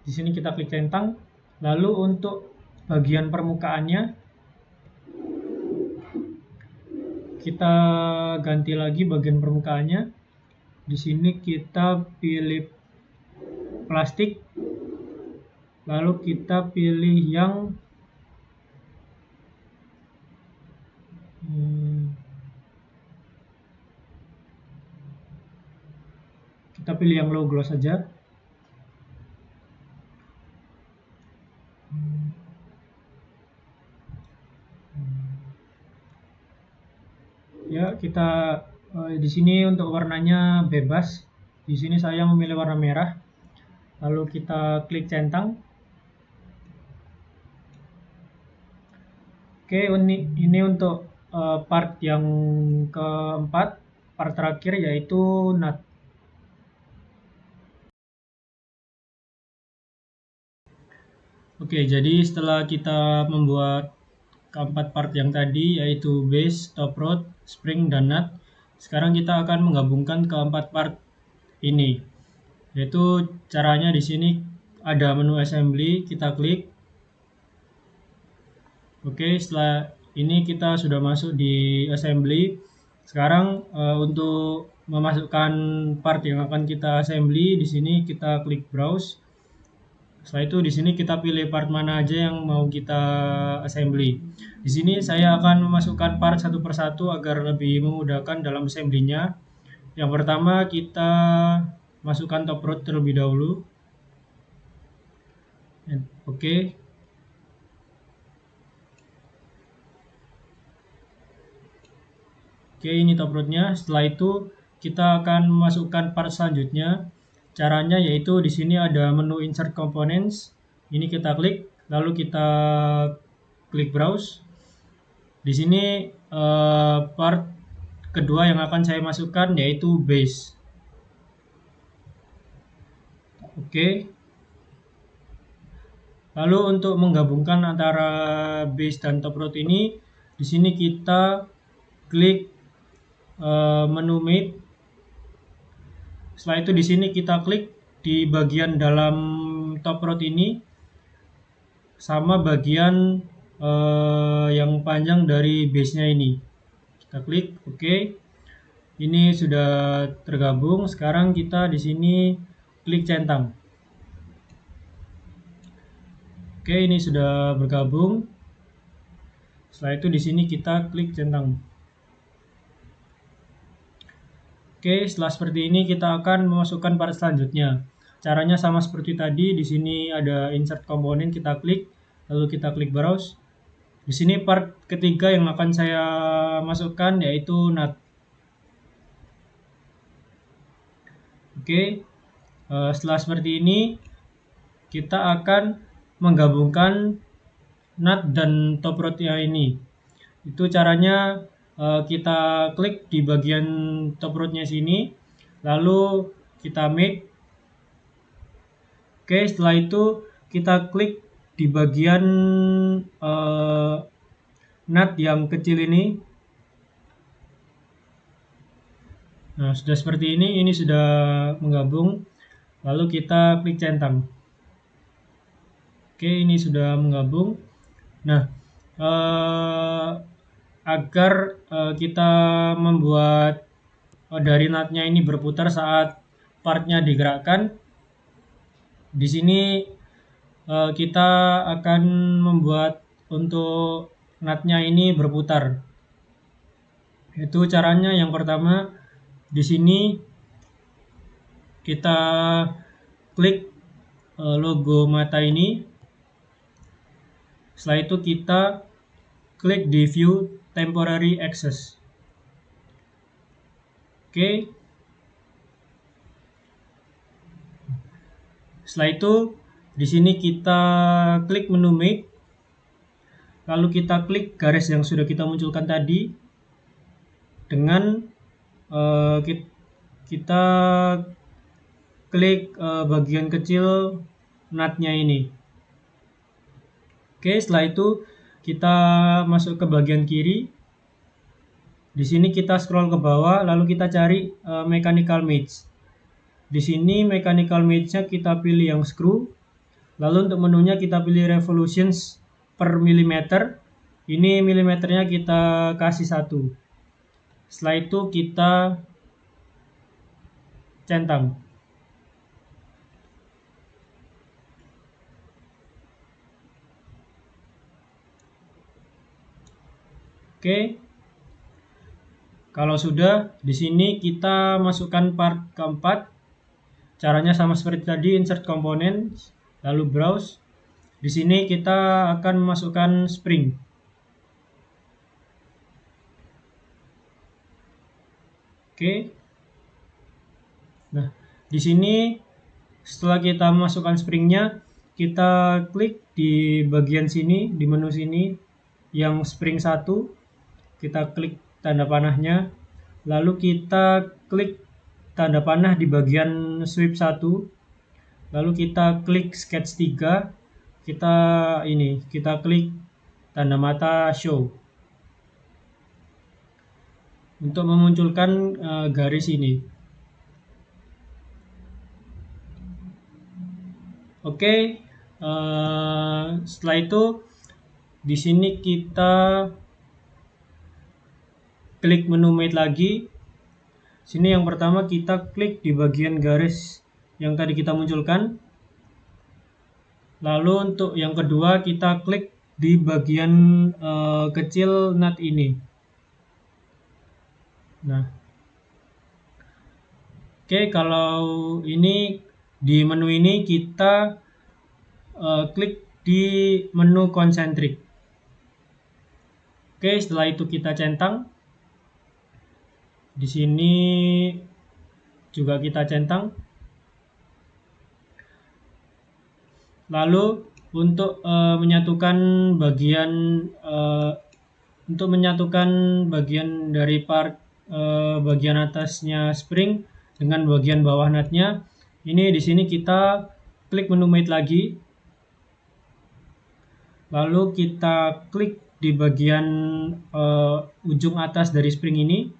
di sini kita klik centang. Lalu untuk bagian permukaannya kita ganti lagi bagian permukaannya. Di sini kita pilih plastik, lalu kita pilih yang low gloss saja. Ya, kita di sini untuk warnanya bebas. Di sini saya memilih warna merah. Lalu kita klik centang. Oke, ini untuk part yang keempat, part terakhir yaitu nut. Oke, jadi setelah kita membuat keempat part yang tadi, yaitu base, top rod, spring, dan nut, sekarang kita akan menggabungkan keempat part ini. Yaitu caranya di sini ada menu assembly, kita klik. Oke, setelah ini kita sudah masuk di assembly. Sekarang untuk memasukkan part yang akan kita assembly, di sini kita klik browse. Setelah itu di sini kita pilih part mana aja yang mau kita assembly. Di sini saya akan memasukkan part satu persatu agar lebih memudahkan dalam assembly-nya. Yang pertama kita masukkan top rod terlebih dahulu. Oke. Oke, ini top rodnya. Setelah itu kita akan memasukkan part selanjutnya. Caranya yaitu di sini ada menu insert components. Ini kita klik, lalu kita klik browse. Di sini part kedua yang akan saya masukkan yaitu base. Oke. Lalu untuk menggabungkan antara base dan top rod ini, di sini kita klik menu made. Setelah itu di sini kita klik di bagian dalam top rod ini sama bagian yang panjang dari base-nya ini. Kita klik oke. Ini sudah tergabung. Sekarang kita di sini klik centang. Oke, ini sudah bergabung. Setelah itu di sini kita klik centang. Oke, setelah seperti ini kita akan memasukkan part selanjutnya. Caranya sama seperti tadi. Di sini ada insert komponen, kita klik, lalu kita klik browse. Di sini part ketiga yang akan saya masukkan yaitu nut. Oke, setelah seperti ini kita akan menggabungkan nut dan top rodnya ini. Itu caranya kita klik di bagian top rodnya sini, lalu kita make. Oke, setelah itu kita klik di bagian nut yang kecil ini. Nah, sudah seperti ini sudah menggabung. Lalu kita klik centang. Oke, ini sudah menggabung. Nah, agar kita membuat dari nutnya ini berputar saat partnya digerakkan, di sini kita akan membuat untuk nutnya ini berputar. Itu caranya. Yang pertama, di sini kita klik logo mata ini. Setelah itu kita klik di view temporary access. Oke. Setelah itu di sini kita klik menu make. Lalu kita klik garis yang sudah kita munculkan tadi dengan kita klik bagian kecil nutnya ini. Oke, setelah itu kita masuk ke bagian kiri. Di sini kita scroll ke bawah, lalu kita cari mechanical match. Di sini mechanical match-nya kita pilih yang screw. Lalu untuk menunya kita pilih revolutions per milimeter. Ini milimeternya kita kasih 1. Setelah itu kita centang. Oke. Kalau sudah, di sini kita masukkan part keempat. Caranya sama seperti tadi, insert komponen, lalu browse. Di sini kita akan memasukkan spring. Oke. Nah, di sini setelah kita memasukkan springnya, kita klik di bagian sini, di menu sini yang spring 1. Kita klik tanda panahnya, lalu kita klik tanda panah di bagian sweep 1, lalu kita klik sketch 3, kita klik tanda mata show untuk memunculkan garis ini. Oke, setelah itu di sini kita klik menu mate lagi. Sini yang pertama kita klik di bagian garis yang tadi kita munculkan. Lalu untuk yang kedua kita klik di bagian kecil nut ini. Nah, oke, kalau ini di menu ini kita klik di menu concentric. Oke, setelah itu kita centang. Di sini juga kita centang. Lalu untuk menyatukan bagian dari part bagian atasnya spring dengan bagian bawah nutnya, ini di sini kita klik menu mate lagi. Lalu kita klik di bagian ujung atas dari spring ini.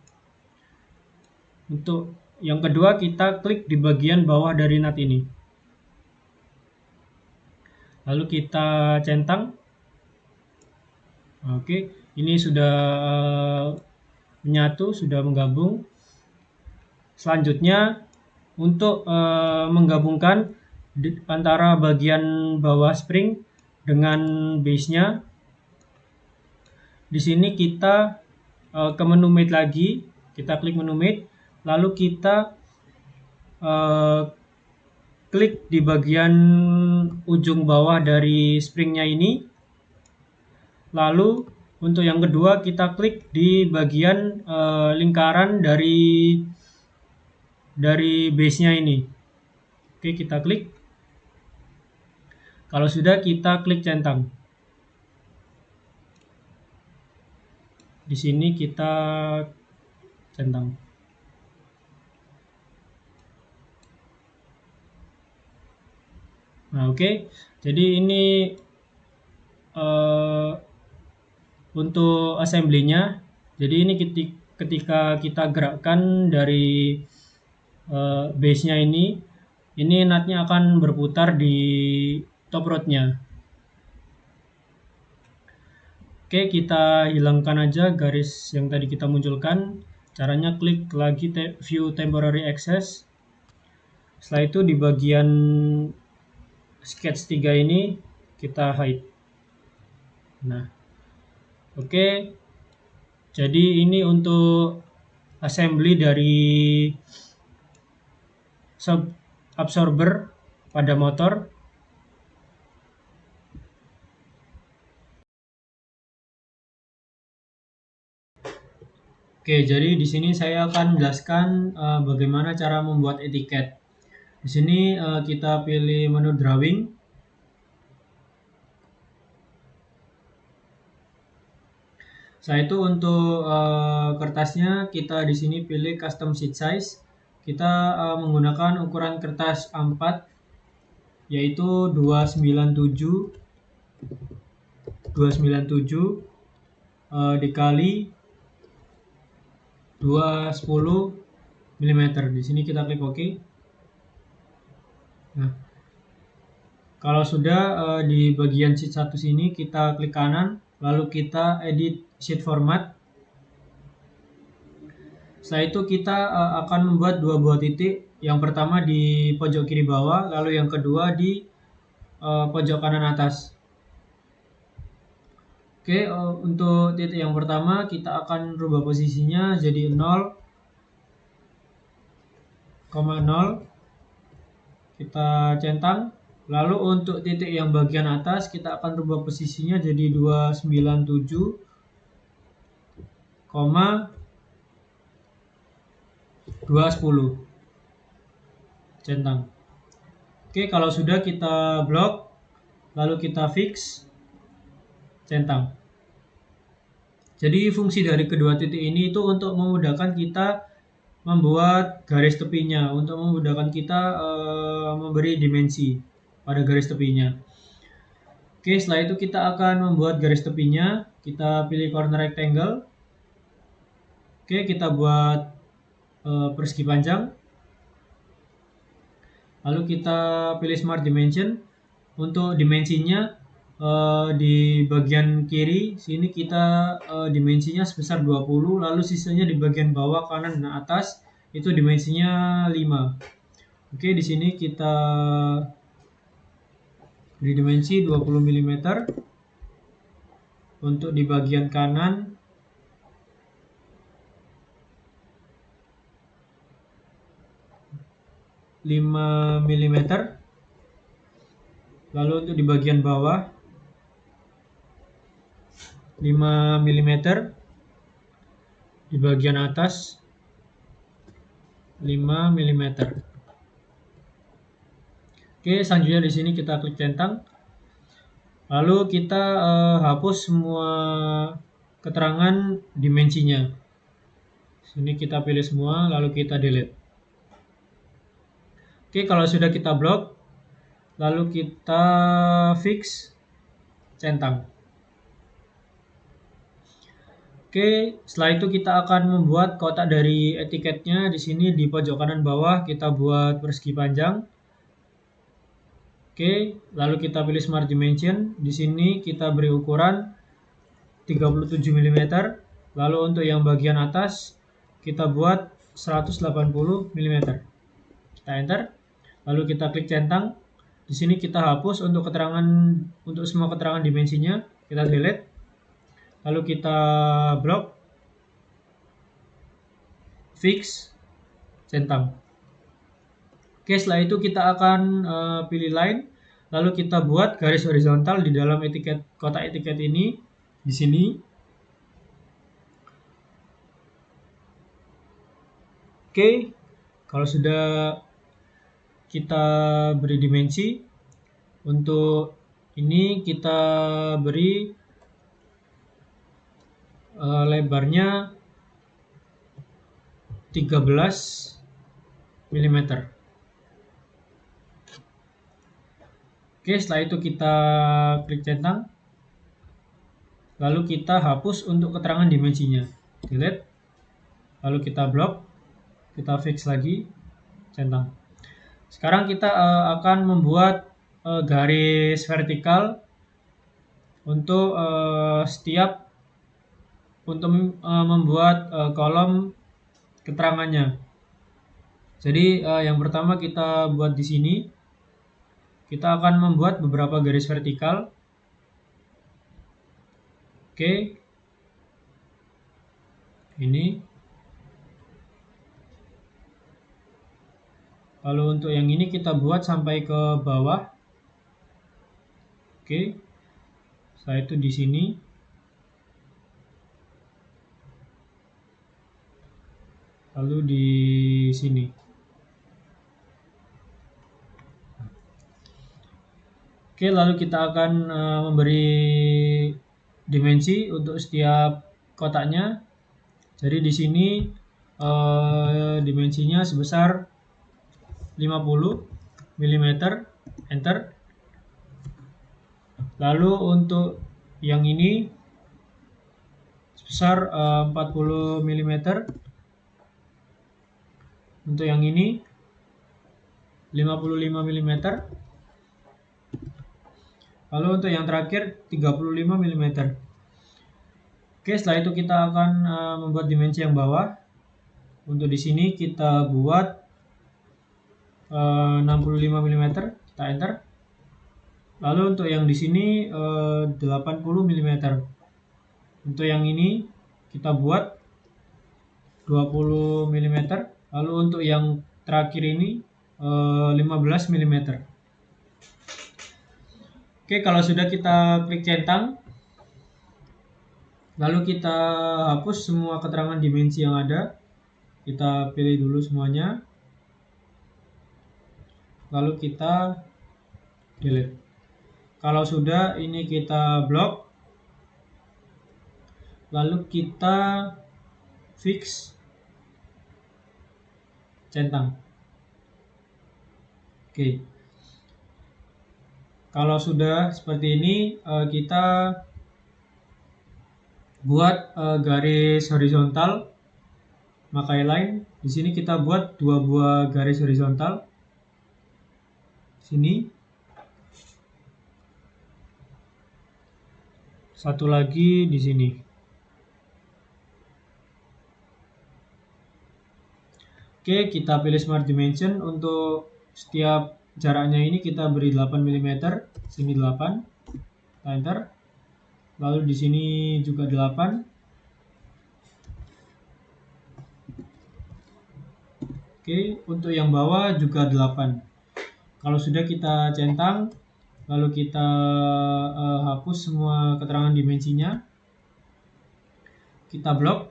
Untuk yang kedua kita klik di bagian bawah dari nut ini. Lalu kita centang. Oke, ini sudah menyatu, sudah menggabung. Selanjutnya untuk menggabungkan antara bagian bawah spring dengan base-nya, di sini kita ke menu mate lagi, kita klik menu mate, lalu kita klik di bagian ujung bawah dari springnya ini. Lalu untuk yang kedua kita klik di bagian lingkaran dari base-nya ini. Oke, kita klik. Kalau sudah, kita klik centang. Di sini kita centang. Nah, oke. Jadi ini eh, untuk assembly-nya. Jadi ini ketika kita gerakkan dari base-nya ini nutnya akan berputar di top rod-nya. Oke, kita hilangkan aja garis yang tadi kita munculkan. Caranya klik lagi view temporary access. Setelah itu di bagian sketch 3 ini kita hide. Nah, oke. Jadi ini untuk assembly dari sub absorber pada motor. Oke, jadi di sini saya akan menjelaskan bagaimana cara membuat etiket. Di sini kita pilih menu drawing. Setelah itu untuk kertasnya kita di sini pilih custom sheet size. Kita menggunakan ukuran kertas A4 yaitu 297 dikali 210 mm. Di sini kita klik OK. Nah, kalau sudah di bagian sheet 1 sini kita klik kanan, lalu kita edit sheet format. Setelah itu kita akan membuat dua buah titik. Yang pertama di pojok kiri bawah, lalu yang kedua di pojok kanan atas. Oke, untuk titik yang pertama kita akan rubah posisinya jadi 0,0. Kita centang. Lalu untuk titik yang bagian atas kita akan rubah posisinya jadi 297, 210. Centang. Oke, kalau sudah kita blok, lalu kita fix, centang. Jadi fungsi dari kedua titik ini itu untuk memudahkan kita membuat garis tepinya, untuk memudahkan kita memberi dimensi pada garis tepinya. Oke, setelah itu kita akan membuat garis tepinya. Kita pilih corner rectangle. Oke, kita buat persegi panjang. Lalu kita pilih smart dimension. Untuk dimensinya di bagian kiri sini kita dimensinya sebesar 20, lalu sisanya di bagian bawah kanan dan atas itu dimensinya 5. Oke, di sini kita beri dimensi 20 mm. Untuk di bagian kanan (5 mm). Lalu untuk di bagian bawah 5 mm. Di bagian atas 5 mm. Oke, selanjutnya di sini kita klik centang. Lalu kita hapus semua keterangan dimensinya. Sini kita pilih semua, lalu kita delete. Oke, kalau sudah kita blok, lalu kita fix, centang. Oke, setelah itu kita akan membuat kotak dari etiketnya. Di sini di pojok kanan bawah kita buat persegi panjang. Oke, lalu kita pilih smart dimension. Di sini kita beri ukuran 37 mm. Lalu untuk yang bagian atas kita buat 180 mm. Kita enter. Lalu kita klik centang. Di sini kita hapus untuk semua keterangan dimensinya. Kita delete. Lalu kita blok, fix, centang. Oke, setelah itu kita akan pilih line, lalu kita buat garis horizontal di dalam kotak etiket ini di sini. Oke, kalau sudah kita beri dimensi, untuk ini kita beri lebarnya 13 mm. Oke, setelah itu kita klik centang. lalu kita hapus untuk keterangan dimensinya, delete, lalu kita blok, kita fix lagi, centang. Sekarang kita akan membuat garis vertikal untuk membuat kolom keterangannya. Jadi yang pertama kita buat di sini, kita akan membuat beberapa garis vertikal. Oke, ini. Lalu untuk yang ini kita buat sampai ke bawah. Oke, setelah itu di sini. Lalu di sini. Oke, lalu kita akan memberi dimensi untuk setiap kotaknya. Jadi di sini dimensinya sebesar 50 mm, enter. Lalu untuk yang ini sebesar 40 mm. Untuk yang ini 55 mm. Lalu untuk yang terakhir 35 mm. Oke, setelah itu kita akan membuat dimensi yang bawah. Untuk di sini kita buat 65 mm, kita enter. Lalu untuk yang di sini 80 mm. Untuk yang ini kita buat 20 mm. Lalu untuk yang terakhir ini 15 mm. Oke, kalau sudah kita klik centang, lalu kita hapus semua keterangan dimensi yang ada. Kita pilih dulu semuanya. Lalu kita delete. Kalau sudah, ini kita blok. Lalu kita fix, centang. Oke. Kalau sudah seperti ini, kita buat garis horizontal, pakai line. Di sini kita buat 2 buah garis horizontal. Sini. Satu lagi di sini. Oke, kita pilih Smart Dimension. Untuk setiap jaraknya ini kita beri 8 mm. Sini 8. Kita enter. Lalu di sini juga 8. Oke, untuk yang bawah juga 8. Kalau sudah kita centang, lalu kita hapus semua keterangan dimensinya. Kita blok.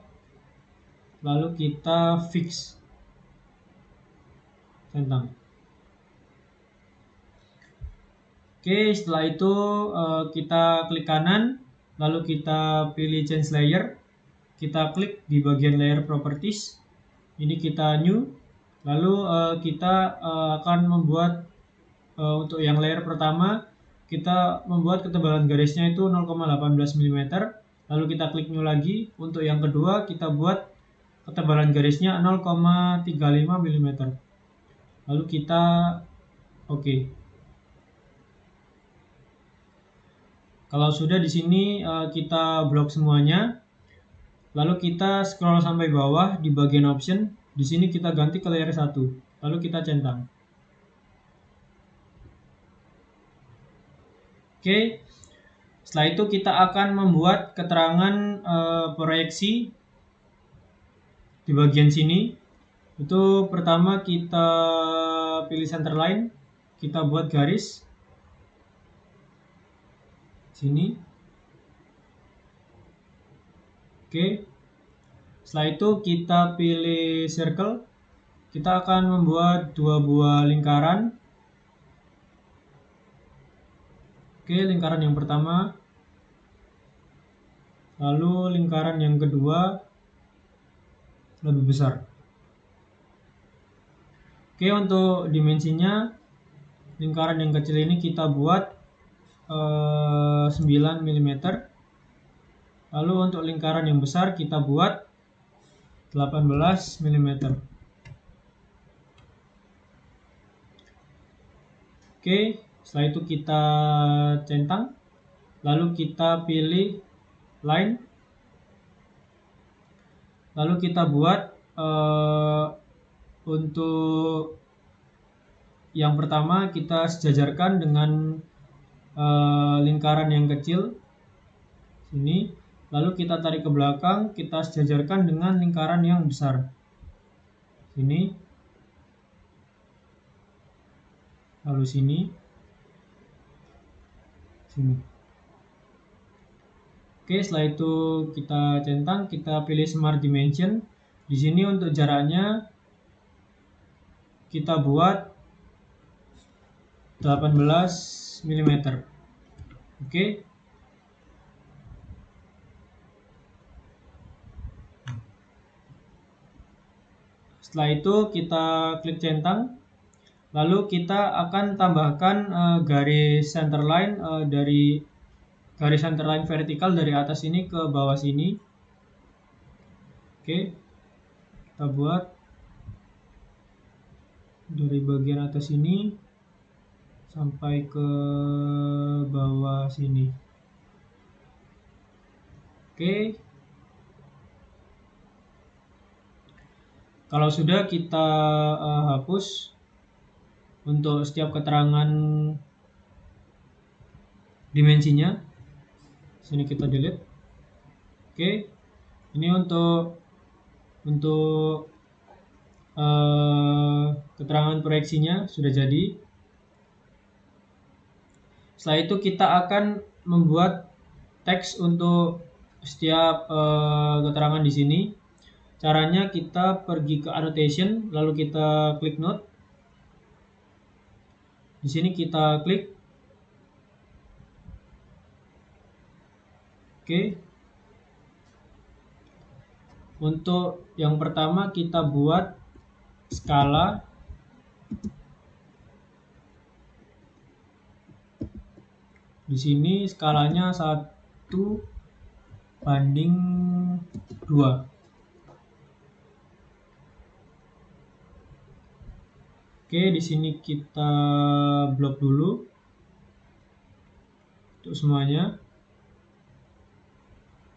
Lalu kita fix, centang. Oke, setelah itu kita klik kanan, lalu kita pilih change layer. Kita klik di bagian layer properties. Ini kita new. Lalu kita akan membuat untuk yang layer pertama, kita membuat ketebalan garisnya itu 0,18 mm. Lalu kita klik new lagi. Untuk yang kedua, kita buat ketebalan garisnya 0,35 mm. Lalu kita oke. Kalau sudah, di sini kita blok semuanya. Lalu kita scroll sampai bawah di bagian option. Di sini kita ganti ke layer 1. Lalu kita centang. Oke. Setelah itu kita akan membuat keterangan proyeksi di bagian sini. Itu pertama kita pilih center line. Kita buat garis sini. Oke. Setelah itu kita pilih circle. Kita akan membuat 2 buah lingkaran. Oke, lingkaran yang pertama. Lalu lingkaran yang kedua lebih besar. Oke, untuk dimensinya lingkaran yang kecil ini kita buat 9 mm. Lalu untuk lingkaran yang besar kita buat 18 mm. Oke, setelah itu kita centang, lalu kita pilih line, lalu kita buat untuk yang pertama kita sejajarkan dengan lingkaran yang kecil sini, lalu kita tarik ke belakang, kita sejajarkan dengan lingkaran yang besar sini, lalu sini. Oke, setelah itu kita centang, kita pilih Smart Dimension. Di sini untuk jaraknya kita buat 18 mm. Oke. Setelah itu kita klik centang. Lalu kita akan tambahkan garis centerline dari garis centerline vertikal dari atas ini ke bawah sini. Oke, kita buat dari bagian atas ini sampai ke bawah sini. Oke, kalau sudah kita hapus untuk setiap keterangan dimensinya. Sini kita delete. Oke, ini untuk keterangan proyeksinya sudah jadi. Setelah itu kita akan membuat teks untuk setiap keterangan di sini. Caranya kita pergi ke annotation, lalu kita klik note. Di sini kita klik. Oke. Untuk yang pertama kita buat skala. Di sini skalanya 1:2. Oke, di sini kita blok dulu untuk semuanya.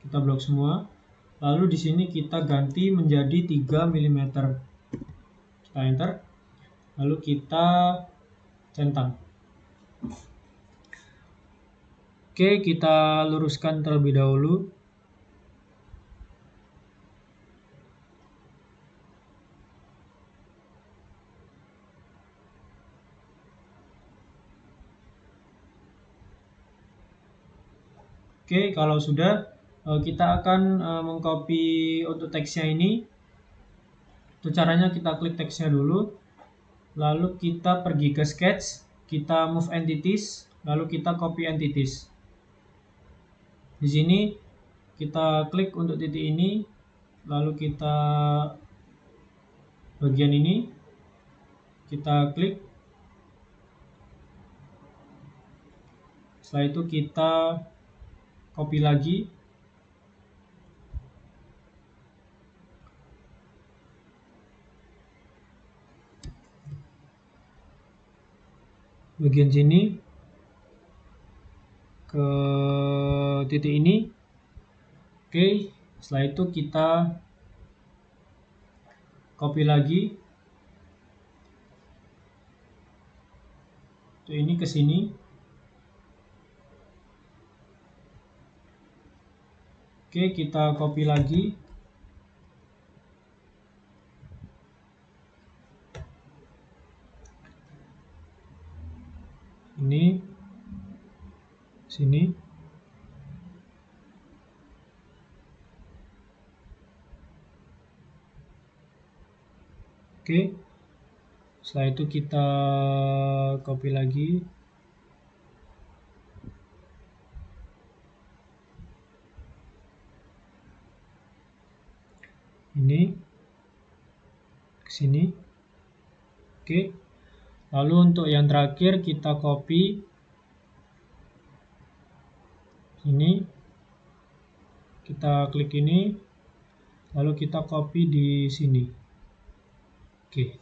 Kita blok semua. Lalu di sini kita ganti menjadi 3 mm. Kita enter. Lalu kita centang. Oke, kita luruskan terlebih dahulu. Oke, kalau sudah, kita akan mengcopy untuk teksnya ini. Untuk caranya kita klik teksnya dulu, lalu kita pergi ke sketch, kita move entities, lalu kita copy entities. Di sini kita klik untuk titik ini, lalu kita bagian ini, kita klik. Setelah itu kita copy lagi. Bagian sini ke titik ini. Oke, setelah itu kita copy lagi. Untuk ini ke sini. Oke, kita copy lagi. Ini sini. Oke. Setelah itu kita copy lagi. Ini ke sini. Oke. Lalu untuk yang terakhir kita copy ini. Oke, Kita klik ini, lalu kita copy di sini. Oke.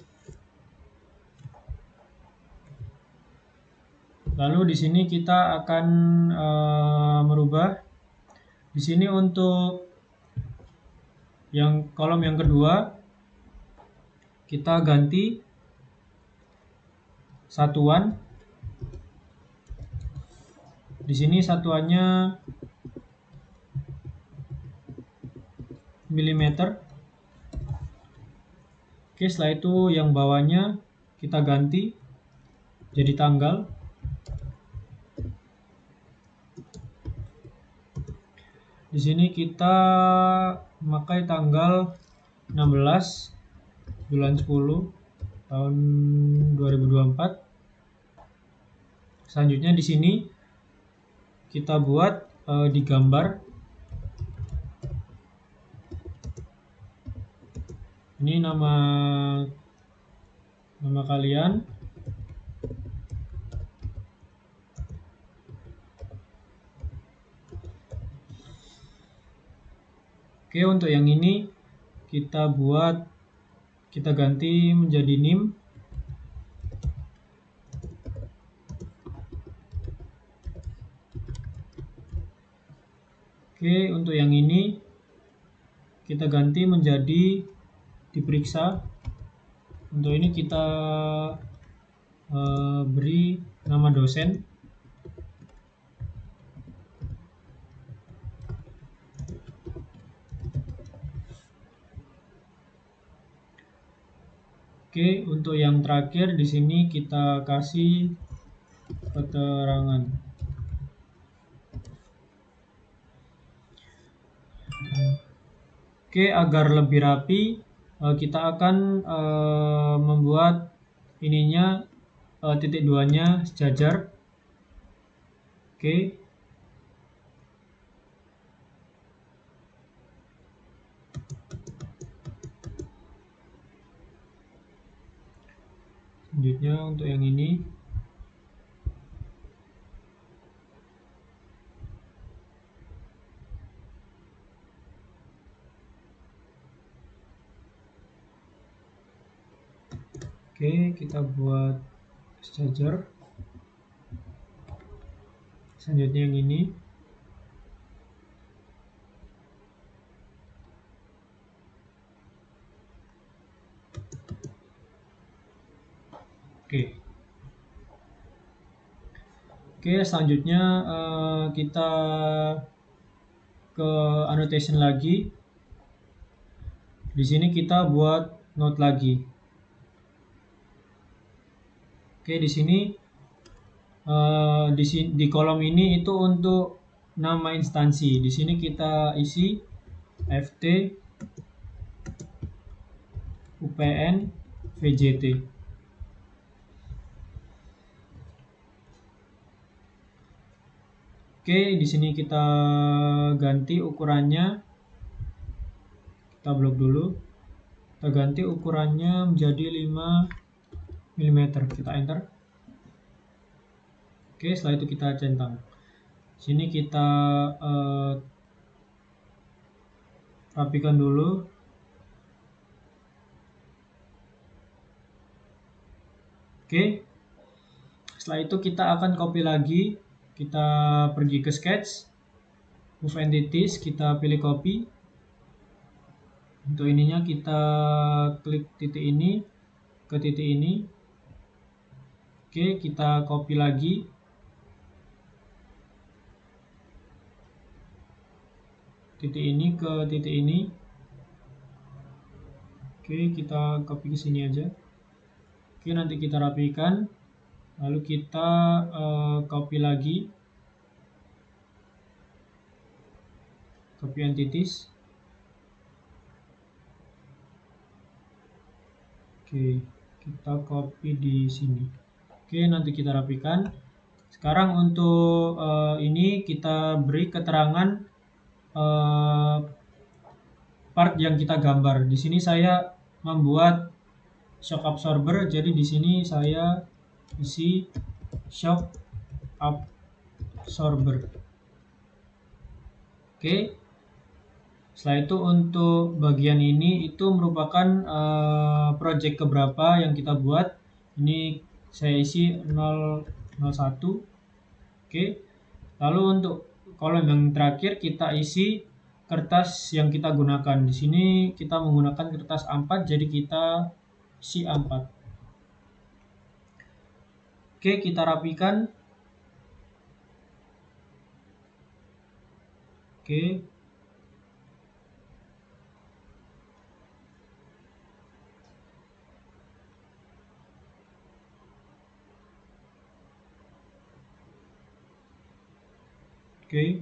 Lalu di sini kita akan merubah. Di sini untuk yang kolom yang kedua kita ganti satuan. Di sini satuannya milimeter. Oke, setelah itu yang bawahnya kita ganti jadi tanggal. Di sini kita memakai tanggal 16 bulan 10 tahun 2024. Selanjutnya di sini kita buat di gambar. Ini nama kalian. Oke, untuk yang ini kita ganti menjadi NIM. Oke, untuk yang ini kita ganti menjadi diperiksa. Untuk ini kita beri nama dosen. Oke, untuk yang terakhir di sini kita kasih keterangan. Oke, agar lebih rapi kita akan membuat ininya titik duanya sejajar. Oke. Selanjutnya untuk yang ini oke, kita buat sejajar. Selanjutnya yang ini oke, selanjutnya kita ke annotation lagi. Di sini kita buat note lagi. Oke, di sini di kolom ini itu untuk nama instansi. Di sini kita isi FT UPN VJT. Oke, di sini kita ganti ukurannya. Kita blok dulu. Kita ganti ukurannya menjadi 5 mm. Kita enter. Oke, setelah itu kita centang. Sini kita rapikan dulu. Oke. Setelah itu kita akan copy lagi. Kita pergi ke sketch, move entities, kita pilih copy. Untuk ininya kita klik titik ini ke titik ini. Oke, kita copy lagi. Titik ini ke titik ini. Oke, kita copy ke sini aja. Oke, nanti kita rapikan. Lalu kita copy lagi. Copy entities. Oke, kita copy di sini. Oke, nanti kita rapikan. Sekarang untuk ini kita beri keterangan part yang kita gambar. Di sini saya membuat shock absorber, jadi di sini saya isi shock absorber. Oke, Setelah itu untuk bagian ini itu merupakan project keberapa yang kita buat. Ini saya isi 001. Oke. Lalu untuk kolom yang terakhir kita isi kertas yang kita gunakan. Di sini kita menggunakan kertas A4, jadi kita isi A4. Oke, kita rapikan. Oke. Oke.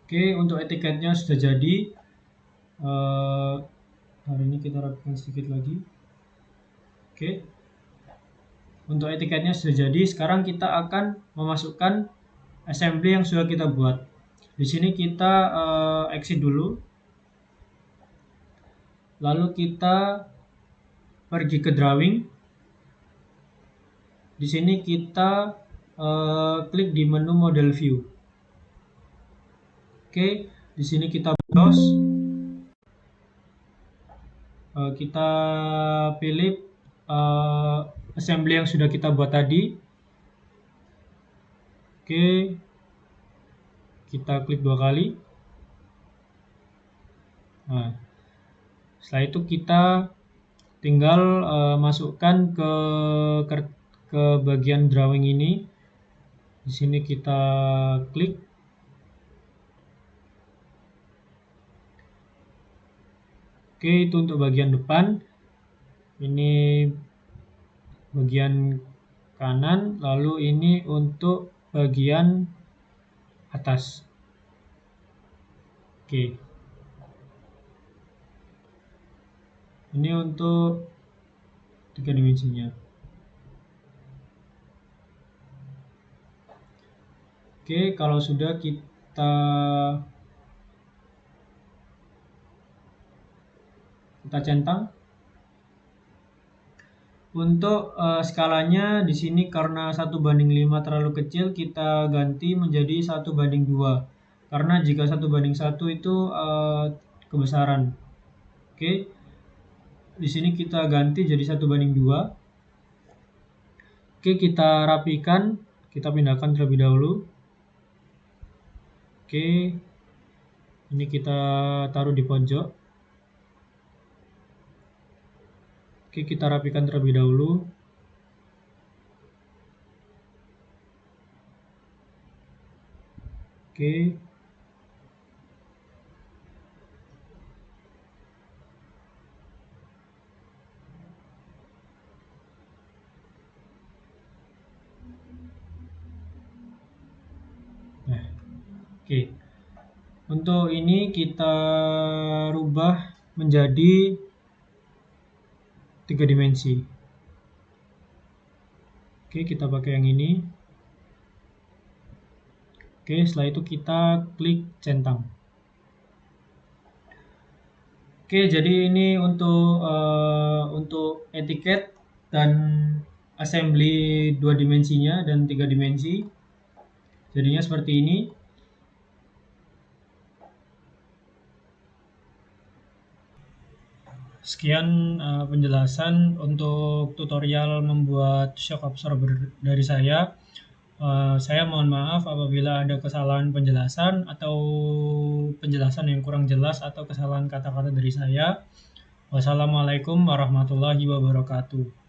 Oke, untuk etiketnya sudah jadi. Hari ini kita rapikan sedikit lagi. Oke. Untuk etiketnya sudah jadi. Sekarang kita akan memasukkan assembly yang sudah kita buat. Di sini kita exit dulu. Lalu kita pergi ke drawing. Di sini kita klik di menu model view. Oke, di sini kita browse. Kita pilih assembly yang sudah kita buat tadi. Oke, kita klik 2 kali. Nah, setelah itu kita tinggal masukkan ke bagian drawing ini. Di sini kita klik. Oke, itu untuk bagian depan. Ini bagian kanan, lalu ini untuk bagian atas. Oke. Ini untuk 3 dimensinya. Oke, kalau sudah kita centang. Untuk skalanya di sini karena 1:5 terlalu kecil, kita ganti menjadi 1:2. Karena jika 1:1 itu kebesaran. Oke. Di sini kita ganti jadi 1:2. Oke, kita rapikan, kita pindahkan terlebih dahulu. Oke. Ini kita taruh di pojok. Oke, kita rapikan terlebih dahulu. Oke. Nah, oke. Untuk ini kita rubah menjadi 3 dimensi. Oke, kita pakai yang ini. Oke, setelah itu kita klik centang. Oke, jadi ini untuk etiket dan assembly 2 dimensinya dan 3 dimensi. Jadinya seperti ini. Sekian penjelasan untuk tutorial membuat shock absorber dari saya. Saya mohon maaf apabila ada kesalahan penjelasan atau penjelasan yang kurang jelas atau kesalahan kata-kata dari saya. Wassalamualaikum warahmatullahi wabarakatuh.